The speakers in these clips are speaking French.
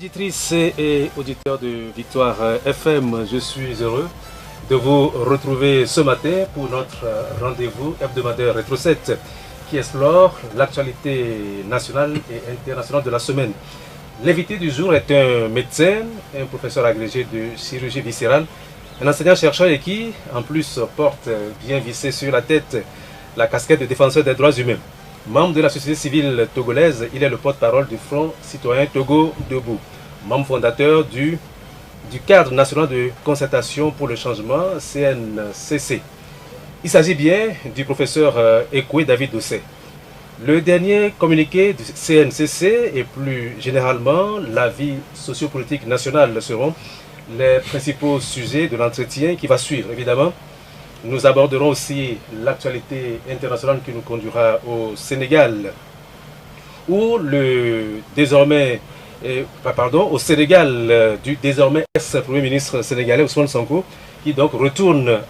Auditrices et auditeurs de Victoire FM, je suis heureux de vous retrouver ce matin pour notre rendez-vous hebdomadaire Rétro 7 qui explore l'actualité nationale et internationale de la semaine. L'invité du jour est un médecin, un professeur agrégé de chirurgie viscérale, un enseignant-chercheur et qui, en plus, porte bien vissé sur la tête la casquette de défenseur des droits humains. Membre de la société civile togolaise, il est le porte-parole du Front citoyen Togo Debout. Membre fondateur du cadre national de concertation pour le changement, CNCC. Il s'agit bien du professeur Ekwe David Dossé. Le dernier communiqué du CNCC et plus généralement la vie sociopolitique nationale seront les principaux sujets de l'entretien qui va suivre. Évidemment, nous aborderons aussi l'actualité internationale qui nous conduira au Sénégal, où au Sénégal du désormais ex-premier ministre sénégalais Ousmane Sonko, qui donc retourne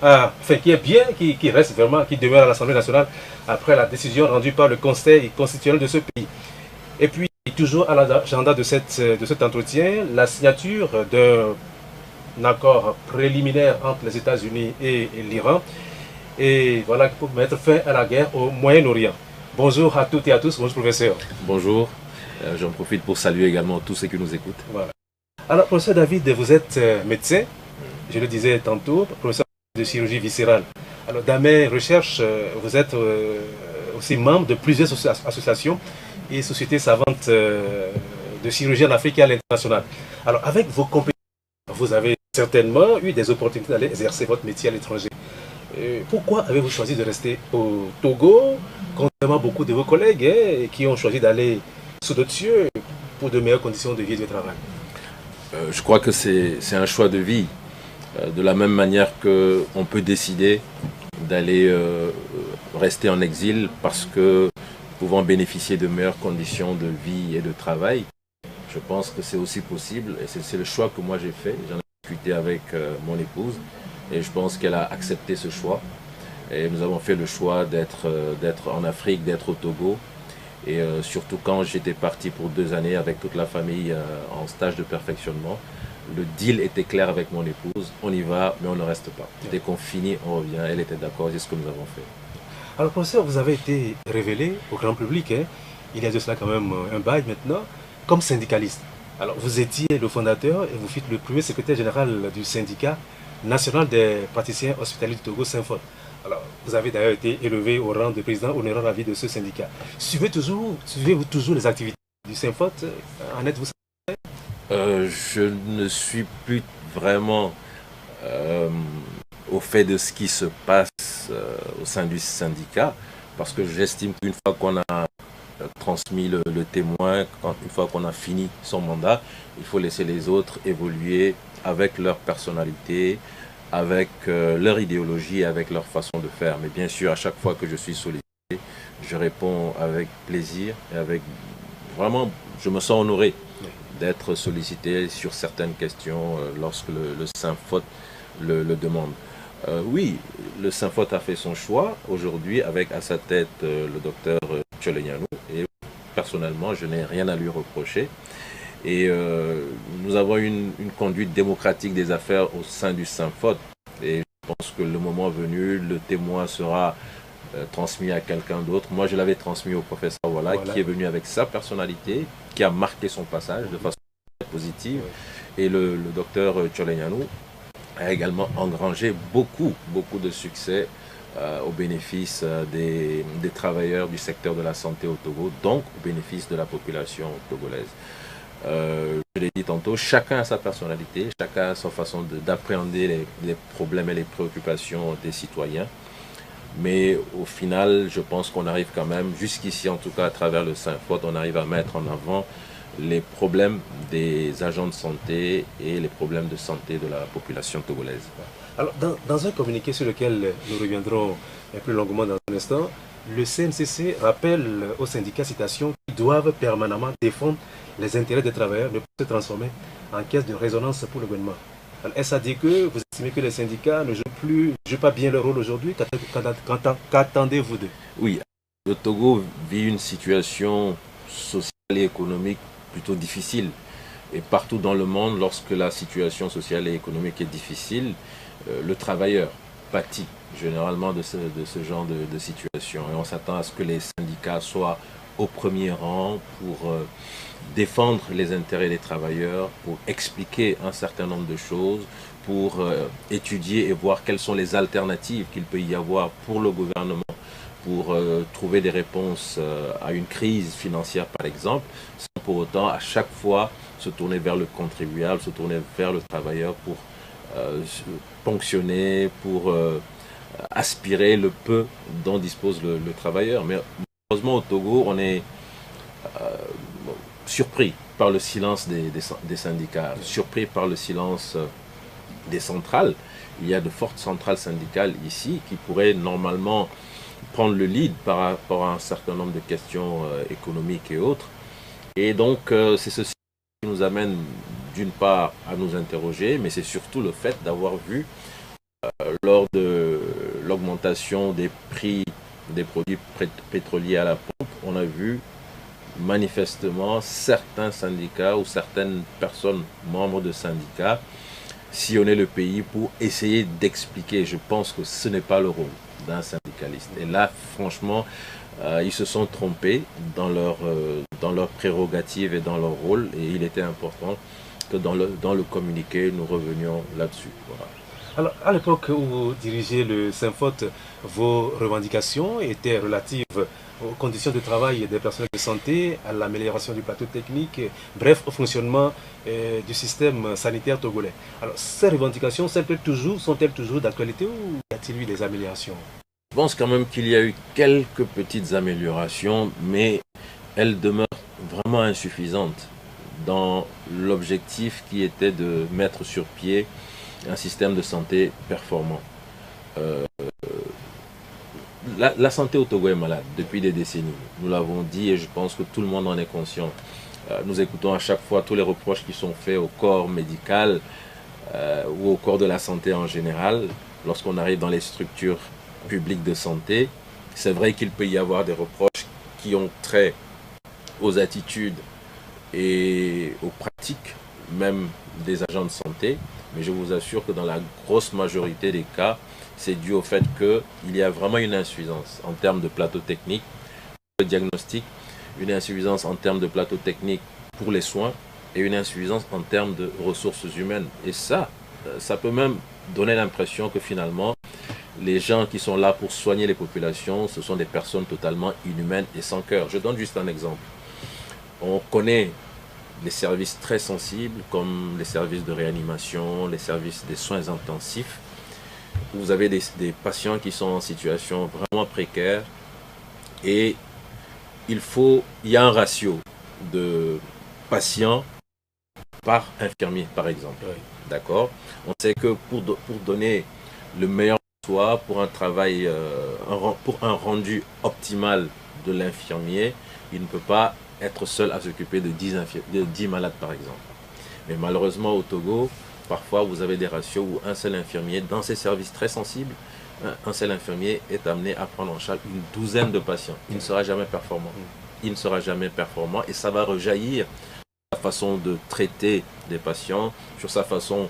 qui reste vraiment, qui demeure à l'Assemblée nationale après la décision rendue par le Conseil constitutionnel de ce pays. Et puis, toujours à l'agenda de cet entretien, la signature d'un accord préliminaire entre les États-Unis et l'Iran, et voilà, pour mettre fin à la guerre au Moyen-Orient. Bonjour à toutes et à tous, bonjour professeur. Bonjour, j'en profite pour saluer également tous ceux qui nous écoutent. Voilà. Alors professeur David, vous êtes médecin, je le disais tantôt, professeur de chirurgie viscérale. Alors dans mes recherches, vous êtes aussi membre de plusieurs associations et sociétés savantes de chirurgie en Afrique et à l'international. Alors avec vos compétences, vous avez certainement eu des opportunités d'aller exercer votre métier à l'étranger. Pourquoi avez-vous choisi de rester au Togo, contrairement à beaucoup de vos collègues qui ont choisi d'aller sous d'autres cieux pour de meilleures conditions de vie et de travail? Je crois que c'est un choix de vie. De la même manière qu'on peut décider d'aller rester en exil parce que pouvant bénéficier de meilleures conditions de vie et de travail, je pense que c'est aussi possible et c'est le choix que moi j'ai fait. J'en ai discuté avec mon épouse et je pense qu'elle a accepté ce choix. Et nous avons fait le choix d'être en Afrique, d'être au Togo. Et surtout quand j'étais parti pour 2 années avec toute la famille en stage de perfectionnement, le deal était clair avec mon épouse. On y va, mais on ne reste pas. Dès qu'on finit, on revient. Elle était d'accord, c'est ce que nous avons fait. Alors professeur, vous avez été révélé au grand public, il y a de cela quand même un bail maintenant, comme syndicaliste. Alors vous étiez le fondateur et vous fûtes le premier secrétaire général du syndicat national des praticiens hospitaliers du Togo, Synfot. Alors vous avez d'ailleurs été élevé au rang de président honorant la vie de ce syndicat. Suivez-vous toujours les activités du Synfot? En êtes-vous satisfait? Je ne suis plus vraiment au fait de ce qui se passe au sein du syndicat parce que j'estime qu'une fois qu'on a transmis le témoin, une fois qu'on a fini son mandat, il faut laisser les autres évoluer avec leur personnalité, avec leur idéologie, avec leur façon de faire. Mais bien sûr, à chaque fois que je suis sollicité, je réponds avec plaisir et vraiment, je me sens honoré d'être sollicité sur certaines questions lorsque le Synfot le demande. Oui, le Synfot a fait son choix aujourd'hui avec à sa tête le docteur Tcholenyanou et personnellement je n'ai rien à lui reprocher et nous avons une conduite démocratique des affaires au sein du Synfot et je pense que le moment venu le témoin sera transmis à quelqu'un d'autre. Moi je l'avais transmis au professeur voilà, qui est venu avec sa personnalité, qui a marqué son passage de façon positive et le docteur Tcholenyanou a également engrangé beaucoup de succès au bénéfice des travailleurs du secteur de la santé au Togo, donc au bénéfice de la population togolaise. Je l'ai dit tantôt, chacun a sa personnalité, chacun a sa façon d'appréhender les problèmes et les préoccupations des citoyens. Mais au final, je pense qu'on arrive quand même, jusqu'ici en tout cas à travers le Synfot, on arrive à mettre en avant les problèmes des agents de santé et les problèmes de santé de la population togolaise. Alors, dans un communiqué sur lequel nous reviendrons plus longuement dans un instant, le CNCC rappelle aux syndicats, citation, qu'ils doivent permanemment défendre les intérêts des travailleurs, ne pas se transformer en caisse de résonance pour le gouvernement. Est-ce à dire que vous estimez que les syndicats ne jouent pas bien leur rôle aujourd'hui? Qu'attendez-vous d'eux? Oui, le Togo vit une situation sociale et économique plutôt difficile. Et partout dans le monde, lorsque la situation sociale et économique est difficile, le travailleur pâtit généralement de ce genre de situation. Et on s'attend à ce que les syndicats soient au premier rang pour défendre les intérêts des travailleurs, pour expliquer un certain nombre de choses, pour étudier et voir quelles sont les alternatives qu'il peut y avoir pour le gouvernement, pour trouver des réponses à une crise financière par exemple, sans pour autant à chaque fois se tourner vers le contribuable, se tourner vers le travailleur pour ponctionner, pour aspirer le peu dont dispose le travailleur. Mais malheureusement au Togo, on est surpris par le silence des syndicats, surpris par le silence des centrales. Il y a de fortes centrales syndicales ici qui pourraient normalement prendre le lead par rapport à un certain nombre de questions économiques et autres. Et donc c'est ceci qui nous amène d'une part à nous interroger, mais c'est surtout le fait d'avoir vu lors de l'augmentation des prix des produits pétroliers à la pompe, on a vu manifestement certains syndicats ou certaines personnes membres de syndicats sillonner le pays pour essayer d'expliquer. Je pense que ce n'est pas le rôle d'un syndicaliste. Et là, franchement, ils se sont trompés dans leur prérogatives et dans leur rôle. Et il était important que dans le communiqué, nous revenions là-dessus. Voilà. Alors, à l'époque où vous dirigez le Synfote, vos revendications étaient relatives aux conditions de travail des personnels de santé, à l'amélioration du plateau technique, bref, au fonctionnement du système sanitaire togolais. Alors, ces revendications sont-elles toujours d'actualité ou y a-t-il eu des améliorations? Je pense quand même qu'il y a eu quelques petites améliorations, mais elles demeurent vraiment insuffisantes dans l'objectif qui était de mettre sur pied un système de santé performant. La santé au Togo est malade depuis des décennies. Nous l'avons dit et je pense que tout le monde en est conscient. Nous écoutons à chaque fois tous les reproches qui sont faits au corps médical ou au corps de la santé en général. Lorsqu'on arrive dans les structures publiques de santé, c'est vrai qu'il peut y avoir des reproches qui ont trait aux attitudes et aux pratiques même des agents de santé. Mais je vous assure que dans la grosse majorité des cas, c'est dû au fait qu'il y a vraiment une insuffisance en termes de plateau technique, de diagnostic, une insuffisance en termes de plateau technique pour les soins et une insuffisance en termes de ressources humaines. Et ça peut même donner l'impression que finalement, les gens qui sont là pour soigner les populations, ce sont des personnes totalement inhumaines et sans cœur. Je donne juste un exemple. On connaît les services très sensibles comme les services de réanimation, les services des soins intensifs. Vous avez des patients qui sont en situation vraiment précaire et il y a un ratio de patients par infirmier par exemple. Oui. D'accord? On sait que pour donner le meilleur choix pour un travail, pour un rendu optimal de l'infirmier, il ne peut pas être seul à s'occuper de 10 malades par exemple. Mais malheureusement au Togo, parfois vous avez des ratios où un seul infirmier, dans ces services très sensibles, un seul infirmier est amené à prendre en charge une douzaine de patients. Il ne sera jamais performant. Il ne sera jamais performant et ça va rejaillir sur sa façon de traiter des patients, sur sa façon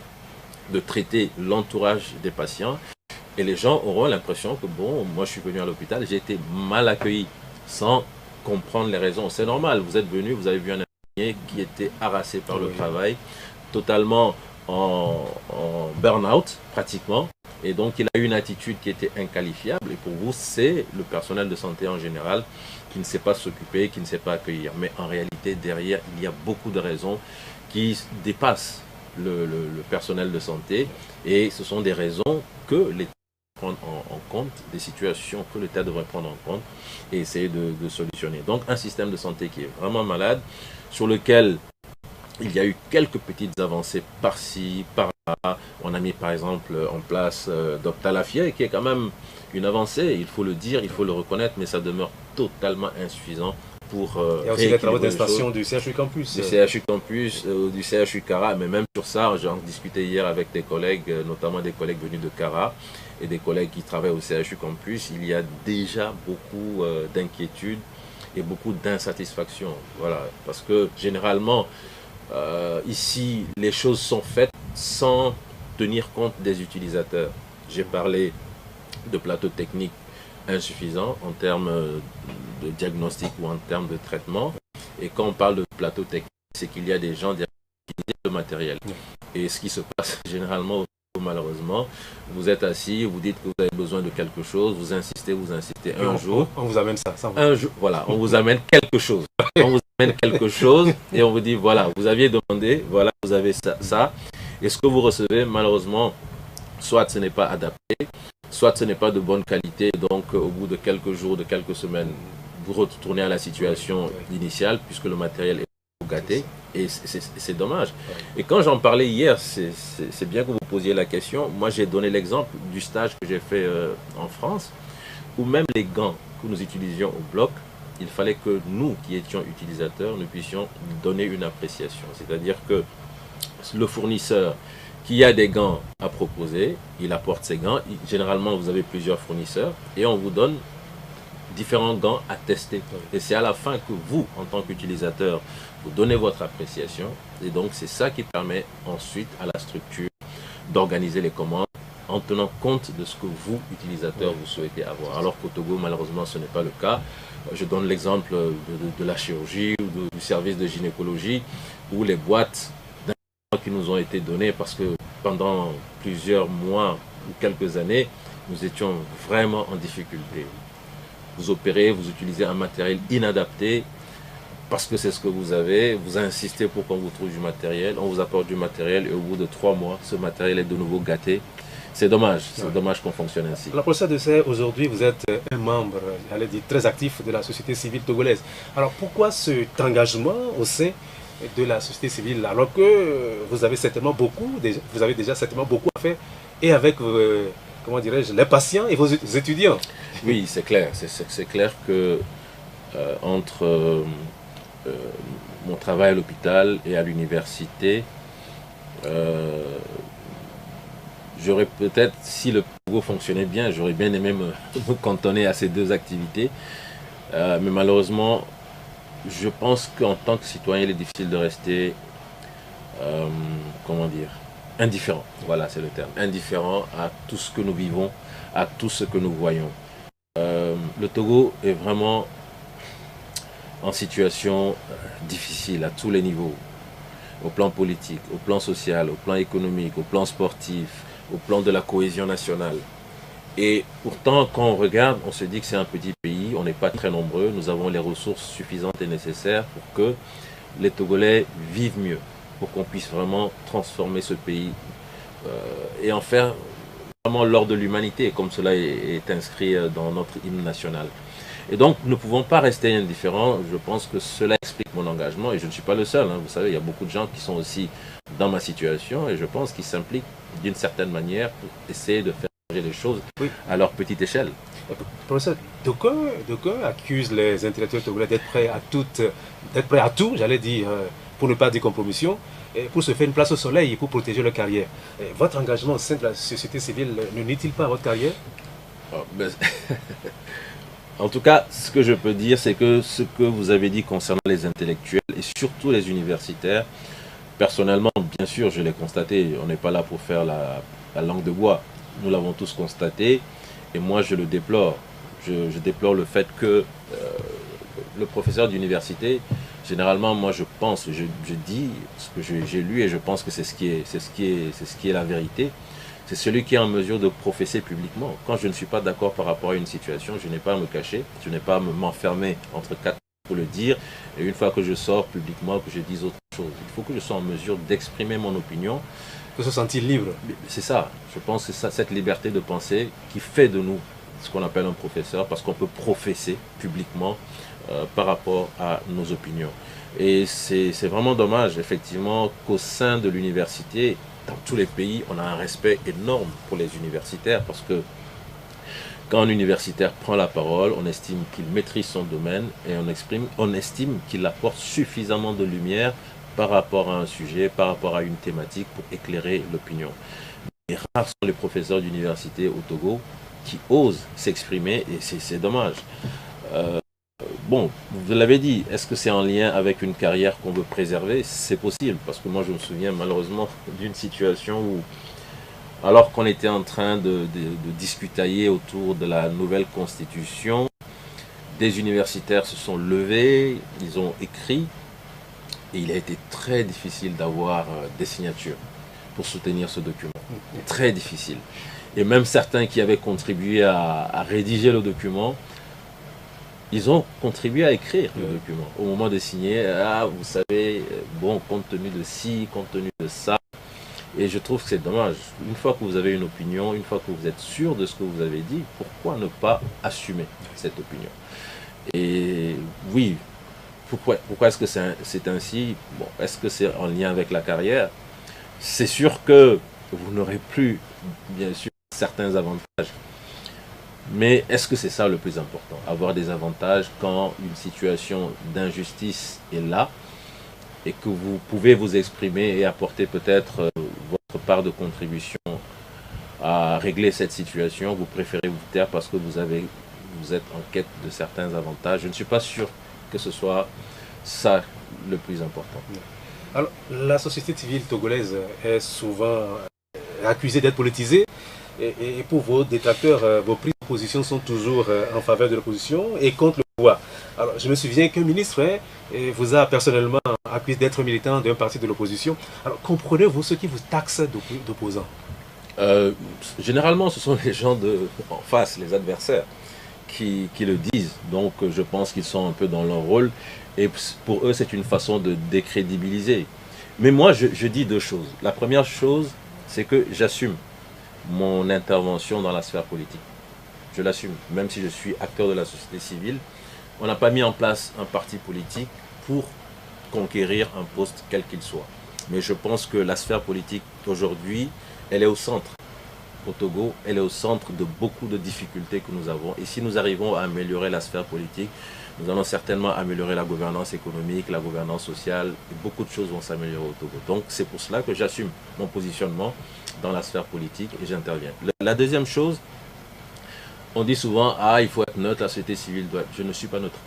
de traiter l'entourage des patients. Et les gens auront l'impression que bon, moi je suis venu à l'hôpital, j'ai été mal accueilli, sans comprendre les raisons. C'est normal, vous êtes venu, vous avez vu un infirmier qui était harassé par le travail, totalement en burn-out pratiquement, et donc il a eu une attitude qui était inqualifiable, et pour vous c'est le personnel de santé en général qui ne sait pas s'occuper, qui ne sait pas accueillir. Mais en réalité derrière il y a beaucoup de raisons qui dépassent le personnel de santé, et ce sont des raisons que l'État prendre en compte, des situations que l'État devrait prendre en compte et essayer de solutionner. Donc un système de santé qui est vraiment malade, sur lequel il y a eu quelques petites avancées par-ci, par-là. On a mis par exemple en place Doctalafia, qui est quand même une avancée, il faut le dire, il faut le reconnaître, mais ça demeure totalement insuffisant pour il y a aussi les travaux d'installation du CHU Campus. Du CHU Campus, du CHU Cara, mais même sur ça, j'en discutais hier avec des collègues, notamment des collègues venus de Cara et des collègues qui travaillent au CHU Campus. Il y a déjà beaucoup d'inquiétudes et beaucoup d'insatisfaction. Voilà, parce que généralement, Ici, les choses sont faites sans tenir compte des utilisateurs. J'ai parlé de plateaux techniques insuffisants en termes de diagnostic ou en termes de traitement. Et quand on parle de plateau technique, c'est qu'il y a des gens derrière qui utilisent le matériel. Et ce qui se passe généralement, malheureusement, vous êtes assis, vous dites que vous avez besoin de quelque chose, vous insistez. Un jour, on vous amène ça. Un jour, voilà, on vous amène quelque chose. On vous amène quelque chose et on vous dit, voilà, vous aviez demandé, voilà, vous avez ça. Et ce que vous recevez, malheureusement, soit ce n'est pas adapté, soit ce n'est pas de bonne qualité. Donc, au bout de quelques jours, de quelques semaines, vous retournez à la situation initiale puisque le matériel est gâté. Et c'est dommage. Et quand j'en parlais hier, c'est bien que vous posiez la question. Moi, j'ai donné l'exemple du stage que j'ai fait en France, où même les gants que nous utilisions au bloc, il fallait que nous, qui étions utilisateurs, nous puissions donner une appréciation. C'est-à-dire que le fournisseur qui a des gants à proposer, il apporte ses gants. Généralement, vous avez plusieurs fournisseurs et on vous donne différents gants à tester. Et c'est à la fin que vous, en tant qu'utilisateur, vous donnez votre appréciation. Et donc, c'est ça qui permet ensuite à la structure d'organiser les commandes en tenant compte de ce que vous, utilisateurs, vous souhaitez avoir. Alors qu'au Togo, malheureusement, ce n'est pas le cas. Je donne l'exemple de la chirurgie ou du service de gynécologie où les boîtes qui nous ont été données parce que pendant plusieurs mois ou quelques années, nous étions vraiment en difficulté. Vous opérez, vous utilisez un matériel inadapté parce que c'est ce que vous avez, vous insistez pour qu'on vous trouve du matériel, on vous apporte du matériel et au bout de 3 mois, ce matériel est de nouveau gâté. C'est dommage qu'on fonctionne ainsi. Alors, professeur Dessay, aujourd'hui, vous êtes un membre, j'allais dire, très actif de la société civile togolaise. Alors, pourquoi cet engagement au sein de la société civile, alors que vous avez déjà certainement beaucoup à faire, et avec, comment dirais-je, les patients et vos étudiants? Oui, c'est clair. C'est clair que entre mon travail à l'hôpital et à l'université, j'aurais peut-être, si le Togo fonctionnait bien, j'aurais bien aimé me cantonner à ces deux activités. Mais malheureusement, je pense qu'en tant que citoyen, il est difficile de rester, comment dire, indifférent. Voilà, c'est le terme. Indifférent à tout ce que nous vivons, à tout ce que nous voyons. Le Togo est vraiment en situation difficile à tous les niveaux. Au plan politique, au plan social, au plan économique, au plan sportif, au plan de la cohésion nationale. Et pourtant, quand on regarde, on se dit que c'est un petit pays, on n'est pas très nombreux, nous avons les ressources suffisantes et nécessaires pour que les Togolais vivent mieux, pour qu'on puisse vraiment transformer ce pays et en faire vraiment l'or de l'humanité, comme cela est inscrit dans notre hymne national. Et donc, nous ne pouvons pas rester indifférents. Je pense que cela explique mon engagement et je ne suis pas le seul. Vous savez, il y a beaucoup de gens qui sont aussi dans ma situation et je pense qu'ils s'impliquent d'une certaine manière pour essayer de faire changer les choses à leur petite échelle. Professeur, d'aucuns accusent les intellectuels togolais d'être prêts à tout, j'allais dire, pour ne pas dire compromission, et pour se faire une place au soleil et pour protéger leur carrière. Et votre engagement au sein de la société civile ne nuit-il pas à votre carrière? En tout cas, ce que je peux dire, c'est que ce que vous avez dit concernant les intellectuels et surtout les universitaires, personnellement, bien sûr, je l'ai constaté. On n'est pas là pour faire la langue de bois. Nous l'avons tous constaté et moi, je le déplore. Je déplore le fait que le professeur d'université, généralement, moi, je pense, je dis ce que j'ai lu et je pense que c'est ce qui est la vérité. C'est celui qui est en mesure de professer publiquement. Quand je ne suis pas d'accord par rapport à une situation, je n'ai pas à me cacher, je n'ai pas à m'enfermer entre quatre pour le dire. Et une fois que je sors publiquement, que je dise autre chose, il faut que je sois en mesure d'exprimer mon opinion. De se sentir libre. C'est ça. Je pense que c'est cette liberté de penser qui fait de nous ce qu'on appelle un professeur, parce qu'on peut professer publiquement par rapport à nos opinions. Et c'est vraiment dommage, effectivement, qu'au sein de l'université, dans tous les pays, on a un respect énorme pour les universitaires parce que quand un universitaire prend la parole, on estime qu'il maîtrise son domaine et on estime qu'il apporte suffisamment de lumière par rapport à un sujet, par rapport à une thématique pour éclairer l'opinion. Mais rares sont les professeurs d'université au Togo qui osent s'exprimer et c'est dommage. bon, vous l'avez dit, est-ce que c'est en lien avec une carrière qu'on veut préserver? C'est possible, parce que moi je me souviens malheureusement d'une situation où, alors qu'on était en train de discutailler autour de la nouvelle constitution, des universitaires se sont levés, ils ont écrit, et il a été très difficile d'avoir des signatures pour soutenir ce document. Très difficile. Et même certains qui avaient contribué à rédiger le document, ils ont contribué à écrire le document. Au moment de signer, ah, vous savez, bon, compte tenu de ci, compte tenu de ça. Et je trouve que c'est dommage. Une fois que vous avez une opinion, une fois que vous êtes sûr de ce que vous avez dit, pourquoi ne pas assumer cette opinion? Et oui, pourquoi est-ce que c'est ainsi? Bon, est-ce que c'est en lien avec la carrière? C'est sûr que vous n'aurez plus, bien sûr, certains avantages. Mais est-ce que c'est ça le plus important? Avoir des avantages quand une situation d'injustice est là et que vous pouvez vous exprimer et apporter peut-être votre part de contribution à régler cette situation, vous préférez vous taire parce que vous êtes en quête de certains avantages. Je ne suis pas sûr que ce soit ça le plus important. Alors, la société civile togolaise est souvent accusée d'être politisée. Et pour vos détracteurs, vos prises de position sont toujours en faveur de l'opposition et contre le pouvoir. Alors, je me souviens qu'un ministre vous a personnellement accusé d'être militant d'un parti de l'opposition. Alors, comprenez-vous ceux qui vous taxent d'opposants? Généralement, ce sont les gens en face, les adversaires, qui le disent. Donc, je pense qu'ils sont un peu dans leur rôle. Et pour eux, c'est une façon de décrédibiliser. Mais moi, je dis deux choses. La première chose, c'est que j'assume mon intervention dans la sphère politique. Je l'assume, même si je suis acteur de la société civile. On n'a pas mis en place un parti politique pour conquérir un poste quel qu'il soit. Mais je pense que la sphère politique aujourd'hui, elle est au centre. Au Togo, elle est au centre de beaucoup de difficultés que nous avons. Et si nous arrivons à améliorer la sphère politique, nous allons certainement améliorer la gouvernance économique, la gouvernance sociale, et beaucoup de choses vont s'améliorer au Togo. Donc c'est pour cela que j'assume mon positionnement dans la sphère politique et j'interviens. La deuxième chose, on dit souvent, ah, il faut être neutre, la société civile doit être... Je ne suis pas neutre.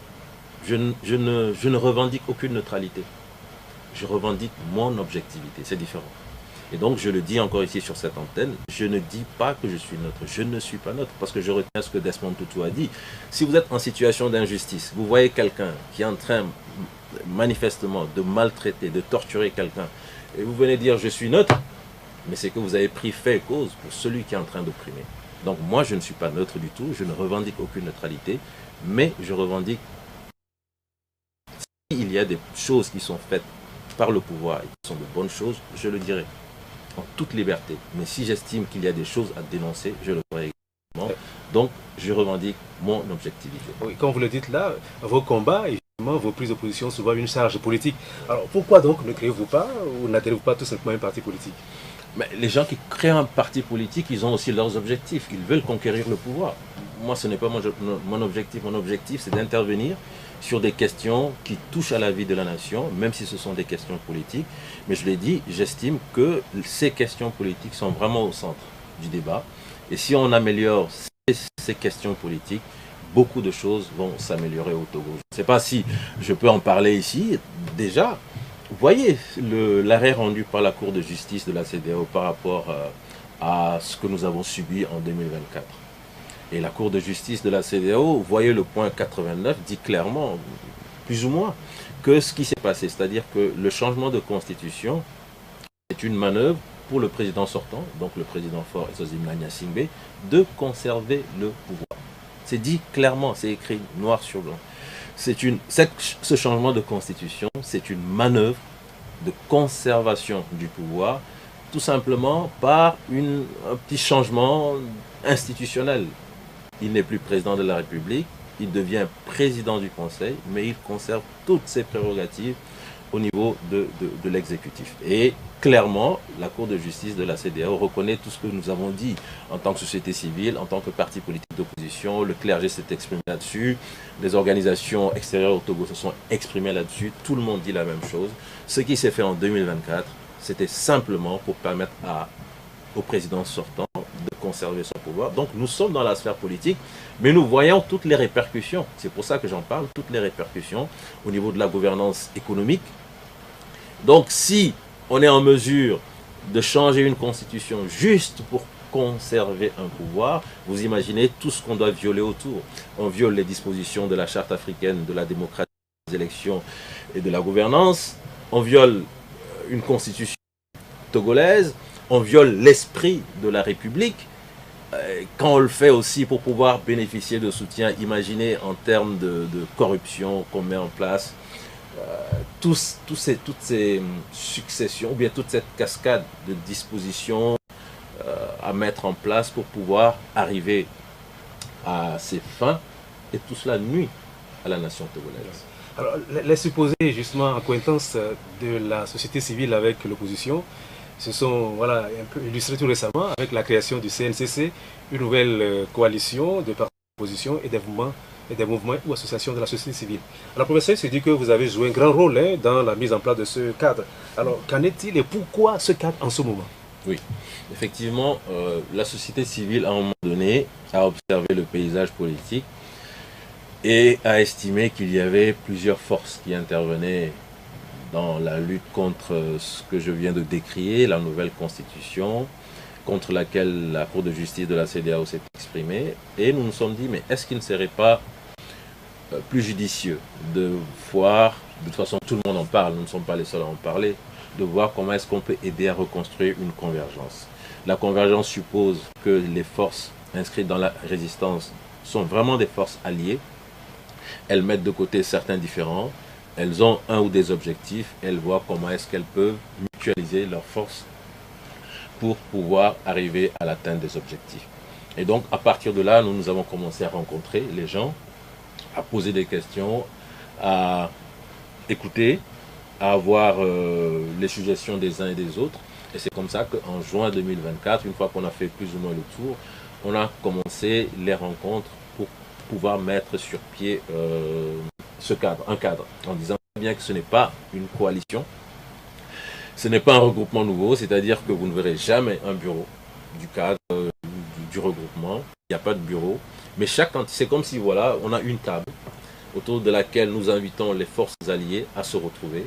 Je ne revendique aucune neutralité. Je revendique mon objectivité, c'est différent. Et donc, je le dis encore ici sur cette antenne, je ne dis pas que je suis neutre. Je ne suis pas neutre parce que je retiens ce que Desmond Tutu a dit. Si vous êtes en situation d'injustice, vous voyez quelqu'un qui est en train manifestement de maltraiter, de torturer quelqu'un, et vous venez dire je suis neutre, mais c'est que vous avez pris fait et cause pour celui qui est en train d'opprimer. Donc moi, je ne suis pas neutre du tout, je ne revendique aucune neutralité, mais je revendique s'il y a des choses qui sont faites par le pouvoir et qui sont de bonnes choses, je le dirai en toute liberté. Mais si j'estime qu'il y a des choses à dénoncer, je le ferai également. Donc, je revendique mon objectivité. Oui, comme vous le dites là, vos combats, évidemment, vos prises de position souvent une charge politique. Alors, pourquoi donc ne créez-vous pas ou n'adhérez-vous pas tout simplement à un parti politique? Mais les gens qui créent un parti politique, ils ont aussi leurs objectifs. Ils veulent conquérir le pouvoir. Moi, ce n'est pas mon objectif. Mon objectif, c'est d'intervenir sur des questions qui touchent à la vie de la nation, même si ce sont des questions politiques. Mais je l'ai dit, j'estime que ces questions politiques sont vraiment au centre du débat. Et si on améliore ces questions politiques, beaucoup de choses vont s'améliorer au Togo. Je ne sais pas si je peux en parler ici. Déjà, vous voyez l'arrêt rendu par la Cour de justice de la CEDEAO par rapport à ce que nous avons subi en 2024. Et la Cour de justice de la CEDEAO, vous voyez le point 89, dit clairement, plus ou moins, que ce qui s'est passé, c'est-à-dire que le changement de constitution est une manœuvre pour le président sortant, donc le président fort Ezozimna Gnassingbé, de conserver le pouvoir. C'est dit clairement, c'est écrit noir sur blanc. Ce changement de constitution, c'est une manœuvre de conservation du pouvoir, tout simplement par un petit changement institutionnel. Il n'est plus président de la République, il devient président du Conseil, mais il conserve toutes ses prérogatives au niveau de l'exécutif. Et clairement, la Cour de justice de la CEDEAO reconnaît tout ce que nous avons dit en tant que société civile, en tant que parti politique d'opposition. Le clergé s'est exprimé là-dessus, les organisations extérieures au Togo se sont exprimées là-dessus, tout le monde dit la même chose. Ce qui s'est fait en 2024, c'était simplement pour permettre au président sortant de conserver son pouvoir. Donc nous sommes dans la sphère politique, mais nous voyons toutes les répercussions. C'est pour ça que j'en parle, toutes les répercussions au niveau de la gouvernance économique. Donc si on est en mesure de changer une constitution juste pour conserver un pouvoir, vous imaginez tout ce qu'on doit violer autour. On viole les dispositions de la Charte africaine de la démocratie, des élections et de la gouvernance. On viole une constitution togolaise. On viole l'esprit de la République. Quand on le fait aussi pour pouvoir bénéficier de soutien, imaginez en termes de corruption qu'on met en place, toutes ces successions, ou bien toute cette cascade de dispositions à mettre en place pour pouvoir arriver à ses fins, et tout cela nuit à la nation togolaise. Alors, les supposés justement accointances de la société civile avec l'opposition se sont un peu illustrés tout récemment avec la création du CNCC, une nouvelle coalition de partis d'opposition et des mouvements ou associations de la société civile. Alors, professeur, c'est dit que vous avez joué un grand rôle dans la mise en place de ce cadre. Alors, qu'en est-il et pourquoi ce cadre en ce moment? Oui, effectivement, la société civile, à un moment donné, a observé le paysage politique et a estimé qu'il y avait plusieurs forces qui intervenaient dans la lutte contre ce que je viens de décrire, la nouvelle constitution, contre laquelle la Cour de justice de la CEDEAO s'est exprimée. Et nous nous sommes dit, mais est-ce qu'il ne serait pas plus judicieux de voir, de toute façon tout le monde en parle, nous ne sommes pas les seuls à en parler, de voir comment est-ce qu'on peut aider à reconstruire une convergence. La convergence suppose que les forces inscrites dans la résistance sont vraiment des forces alliées. Elles mettent de côté certains différends. Elles ont un ou des objectifs, elles voient comment est-ce qu'elles peuvent mutualiser leurs forces pour pouvoir arriver à l'atteinte des objectifs. Et donc, à partir de là, nous avons commencé à rencontrer les gens, à poser des questions, à écouter, à avoir les suggestions des uns et des autres. Et c'est comme ça qu'en juin 2024, une fois qu'on a fait plus ou moins le tour, on a commencé les rencontres pour pouvoir mettre sur pied un cadre, en disant bien que ce n'est pas une coalition, ce n'est pas un regroupement nouveau, c'est-à-dire que vous ne verrez jamais un bureau du cadre, du regroupement, il n'y a pas de bureau, mais c'est comme si voilà, on a une table autour de laquelle nous invitons les forces alliées à se retrouver,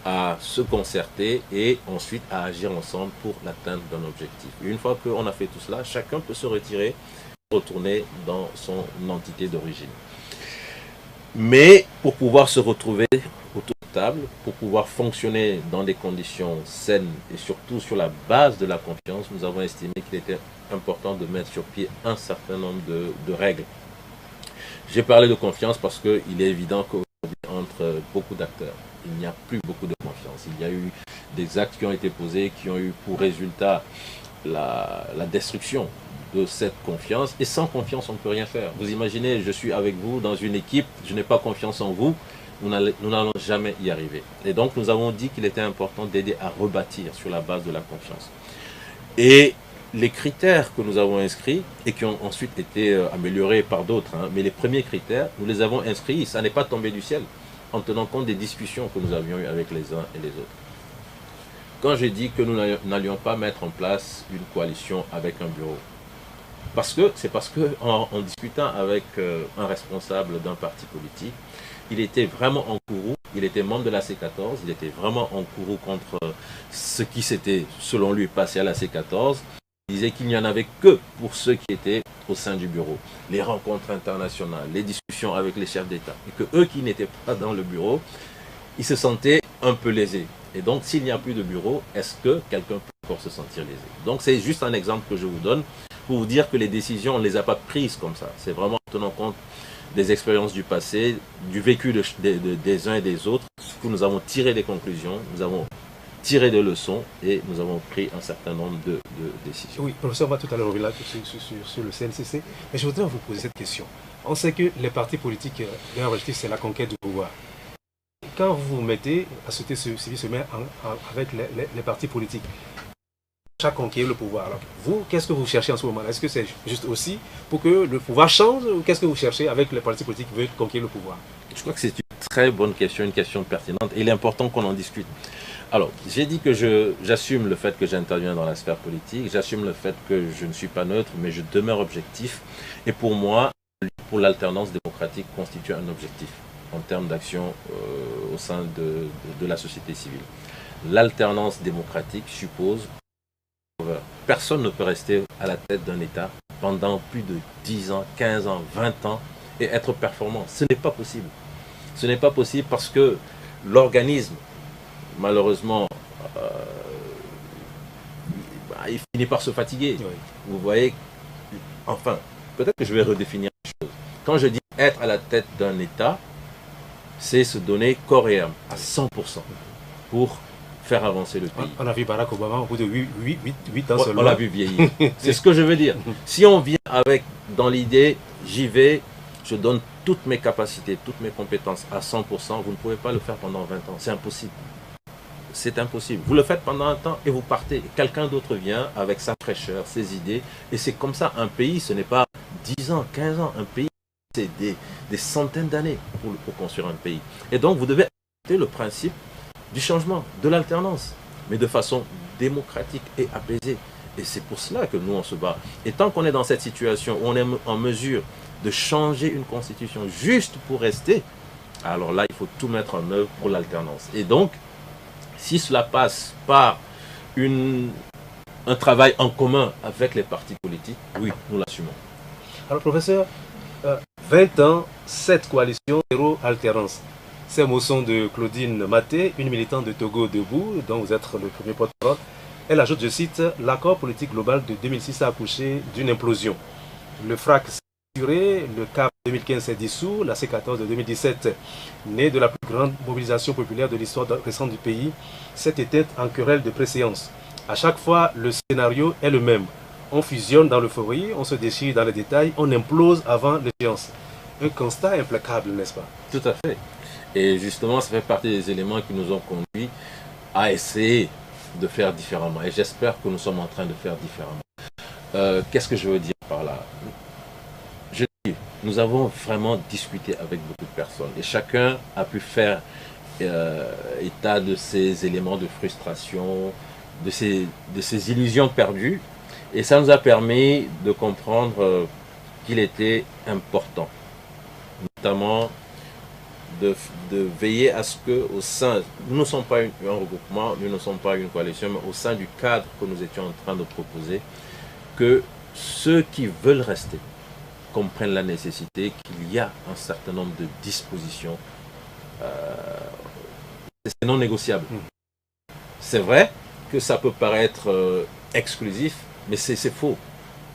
à se concerter et ensuite à agir ensemble pour l'atteinte d'un objectif. Et une fois qu'on a fait tout cela, chacun peut se retirer, retourner dans son entité d'origine. Mais pour pouvoir se retrouver autour de table, pour pouvoir fonctionner dans des conditions saines et surtout sur la base de la confiance, nous avons estimé qu'il était important de mettre sur pied un certain nombre de règles. J'ai parlé de confiance parce qu'il est évident qu'aujourd'hui, entre beaucoup d'acteurs, il n'y a plus beaucoup de confiance. Il y a eu des actes qui ont été posés, qui ont eu pour résultat la destruction de cette confiance, et sans confiance on ne peut rien faire. Vous imaginez, je suis avec vous dans une équipe, je n'ai pas confiance en vous, nous n'allons jamais y arriver. Et donc nous avons dit qu'il était important d'aider à rebâtir sur la base de la confiance. Et les critères que nous avons inscrits et qui ont ensuite été améliorés par d'autres, mais les premiers critères, nous les avons inscrits, ça n'est pas tombé du ciel, en tenant compte des discussions que nous avions eues avec les uns et les autres. Quand j'ai dit que nous n'allions pas mettre en place une coalition avec un bureau, c'est parce que en discutant avec un responsable d'un parti politique, il était vraiment en courroux, il était membre de la C14, il était vraiment en courroux contre ce qui s'était, selon lui, passé à la C14. Il disait qu'il n'y en avait que pour ceux qui étaient au sein du bureau. Les rencontres internationales, les discussions avec les chefs d'État. Et que eux qui n'étaient pas dans le bureau, ils se sentaient un peu lésés. Et donc, s'il n'y a plus de bureau, est-ce que quelqu'un peut encore se sentir lésé? Donc, c'est juste un exemple que je vous donne pour vous dire que les décisions, on ne les a pas prises comme ça. C'est vraiment en tenant compte des expériences du passé, du vécu des uns et des autres, que nous avons tiré des conclusions, nous avons tiré des leçons et nous avons pris un certain nombre de décisions. Oui, professeur, on va tout à l'heure revenir sur le CNCC, mais je voudrais vous poser cette question. On sait que les partis politiques, leur objectif, c'est la conquête du pouvoir. Quand vous vous mettez à société civile se met avec les partis politiques, chaque conquérir le pouvoir. Alors, vous, qu'est-ce que vous cherchez en ce moment? Est-ce que c'est juste aussi pour que le pouvoir change ou qu'est-ce que vous cherchez avec les partis politiques qui veulent conquérir le pouvoir? Je crois que c'est une très bonne question, une question pertinente et il est important qu'on en discute. Alors, j'ai dit que j'assume le fait que j'interviens dans la sphère politique, j'assume le fait que je ne suis pas neutre, mais je demeure objectif. Et pour moi, pour l'alternance démocratique constitue un objectif en termes d'action au sein de la société civile. L'alternance démocratique suppose que personne ne peut rester à la tête d'un État pendant plus de 10 ans, 15 ans, 20 ans et être performant. Ce n'est pas possible. Ce n'est pas possible parce que l'organisme, malheureusement, il finit par se fatiguer. Oui. Vous voyez, enfin, peut-être que je vais redéfinir les choses. Quand je dis être à la tête d'un État, c'est se donner corps et âme à 100% pour faire avancer le pays. On a vu Barack Obama au bout de 8 ans seulement. On l'a vu vieillir. C'est ce que je veux dire. Si on vient avec, dans l'idée, j'y vais, je donne toutes mes capacités, toutes mes compétences à 100%, vous ne pouvez pas le faire pendant 20 ans. C'est impossible. C'est impossible. Vous le faites pendant un temps et vous partez. Quelqu'un d'autre vient avec sa fraîcheur, ses idées. Et c'est comme ça. Un pays, ce n'est pas 10 ans, 15 ans. Un pays, c'est des centaines d'années pour construire un pays. Et donc, vous devez accepter le principe du changement, de l'alternance, mais de façon démocratique et apaisée. Et c'est pour cela que nous, on se bat. Et tant qu'on est dans cette situation où on est en mesure de changer une constitution juste pour rester, alors là, il faut tout mettre en œuvre pour l'alternance. Et donc, si cela passe par un travail en commun avec les partis politiques, oui, nous l'assumons. Alors, professeur, 20 ans, 7 coalitions, 0 alternance. Ces mots sont de Claudine Maté, une militante de Togo Debout, dont vous êtes le premier porte-parole. Elle ajoute, je cite, « L'accord politique global de 2006 a accouché d'une implosion. Le FRAC s'est tiré, le CAP 2015 s'est dissous, la C14 de 2017, née de la plus grande mobilisation populaire de l'histoire récente du pays, s'est éteinte en querelle de préséance. À chaque fois, le scénario est le même. On fusionne dans l'euphorie, on se déchire dans les détails, on implose avant l'échéance. » Un constat implacable, n'est-ce pas? Tout à fait. Et justement, ça fait partie des éléments qui nous ont conduits à essayer de faire différemment. Et j'espère que nous sommes en train de faire différemment. Qu'est-ce que je veux dire par là? Nous avons vraiment discuté avec beaucoup de personnes. Et chacun a pu faire état de ces éléments de frustration, de ces illusions perdues. Et ça nous a permis de comprendre qu'il était important, notamment de veiller à ce que au sein, nous ne sommes pas un regroupement, nous ne sommes pas une coalition, mais au sein du cadre que nous étions en train de proposer, que ceux qui veulent rester comprennent la nécessité qu'il y a un certain nombre de dispositions, c'est non négociable. C'est vrai que ça peut paraître exclusif, mais c'est faux.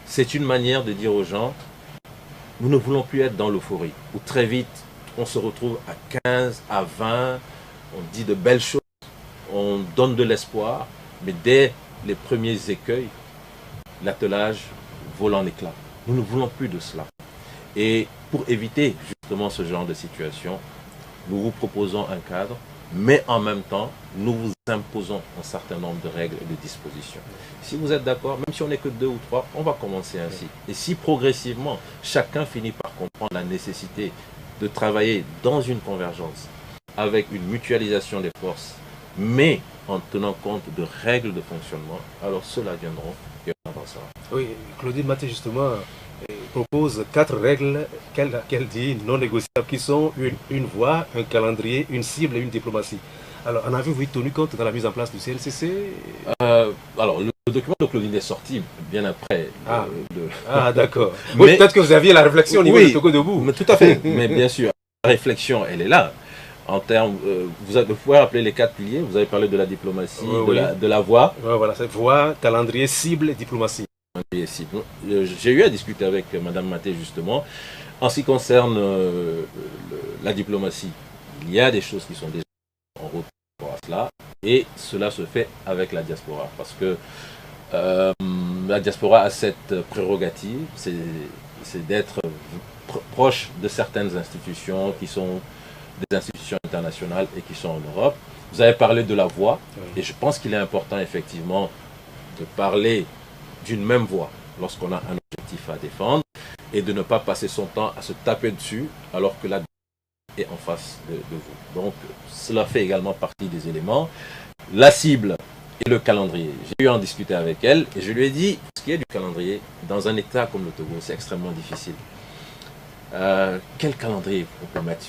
C'est une manière de dire aux gens, nous ne voulons plus être dans l'euphorie, où très vite, on se retrouve à 15, à 20, on dit de belles choses, on donne de l'espoir, mais dès les premiers écueils, l'attelage vole en éclats. Nous ne voulons plus de cela. Et pour éviter justement ce genre de situation, nous vous proposons un cadre, mais en même temps, nous vous imposons un certain nombre de règles et de dispositions. Si vous êtes d'accord, même si on n'est que 2 ou 3, on va commencer ainsi. Et si progressivement, chacun finit par comprendre la nécessité de travailler dans une convergence, avec une mutualisation des forces, mais en tenant compte de règles de fonctionnement, alors ceux-là viendront et on avancera. Oui, Claudine Maté, justement, propose 4 règles qu'elle dit non négociables, qui sont une voie, un calendrier, une cible et une diplomatie. Alors, en avez-vous tenu compte dans la mise en place du CLCC? Alors, le document de Claudine est sorti bien après. D'accord. Oui, peut-être que vous aviez la réflexion au niveau de Togo Debout. Mais tout à fait. Mais bien sûr, la réflexion, elle est là. En termes, vous pouvez rappeler les 4 piliers. Vous avez parlé de la diplomatie, de la voie. Voilà, cette voie, calendrier, cible et diplomatie. J'ai eu à discuter avec Madame Maté justement. En ce qui concerne la diplomatie, il y a des choses qui sont déjà en route pour cela, et cela se fait avec la diaspora, parce que la diaspora a cette prérogative, c'est d'être proche de certaines institutions qui sont des institutions internationales et qui sont en Europe. Vous avez parlé de la voix, et je pense qu'il est important effectivement de parler d'une même voix lorsqu'on a un objectif à défendre, et de ne pas passer son temps à se taper dessus alors que la est en face de vous. Donc cela fait également partie des éléments. la cible et le calendrier. J'ai eu à en discuter avec elle et je lui ai dit, ce qui est du calendrier, dans un État comme le Togo, c'est extrêmement difficile. Quel calendrier on peut mettre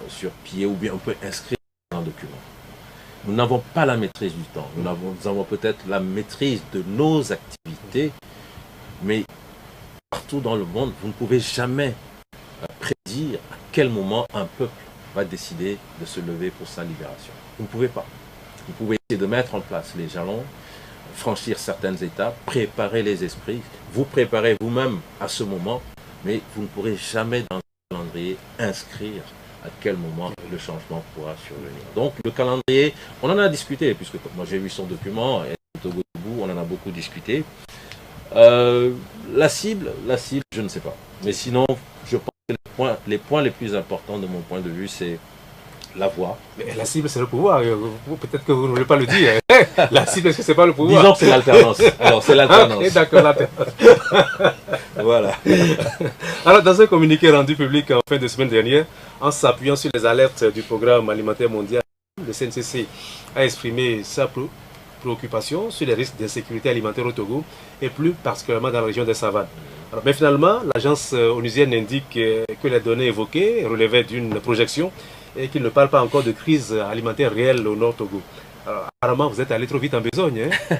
sur pied ou bien on peut inscrire dans un document? Nous n'avons pas la maîtrise du temps. Nous avons peut-être la maîtrise de nos activités, mais partout dans le monde, vous ne pouvez jamais prédire à quel moment un peuple va décider de se lever pour sa libération. Vous ne pouvez pas. Vous pouvez essayer de mettre en place les jalons, franchir certaines étapes, préparer les esprits, vous préparez vous-même à ce moment, mais vous ne pourrez jamais dans le calendrier inscrire à quel moment le changement pourra survenir. Donc le calendrier, on en a discuté, puisque moi j'ai vu son document, et on en a beaucoup discuté. La cible, je ne sais pas. Mais sinon, je pense que les points les plus importants de mon point de vue, c'est la voix. Mais la cible, c'est le pouvoir. Peut-être que vous ne voulez pas le dire. La cible, est-ce que c'est pas le pouvoir? Disons que c'est l'alternance. Alors, c'est l'alternance. Okay, d'accord, l'alternance. Voilà. Alors, dans un communiqué rendu public en fin de semaine dernière, en s'appuyant sur les alertes du Programme alimentaire mondial, le CNCC a exprimé sa préoccupation sur les risques d'insécurité alimentaire au Togo et plus particulièrement dans la région des savanes. Alors, mais finalement, l'agence onusienne indique que les données évoquées relevaient d'une projection et qu'il ne parle pas encore de crise alimentaire réelle au Nord Togo. Alors, apparemment, vous êtes allé trop vite en besogne. Hein?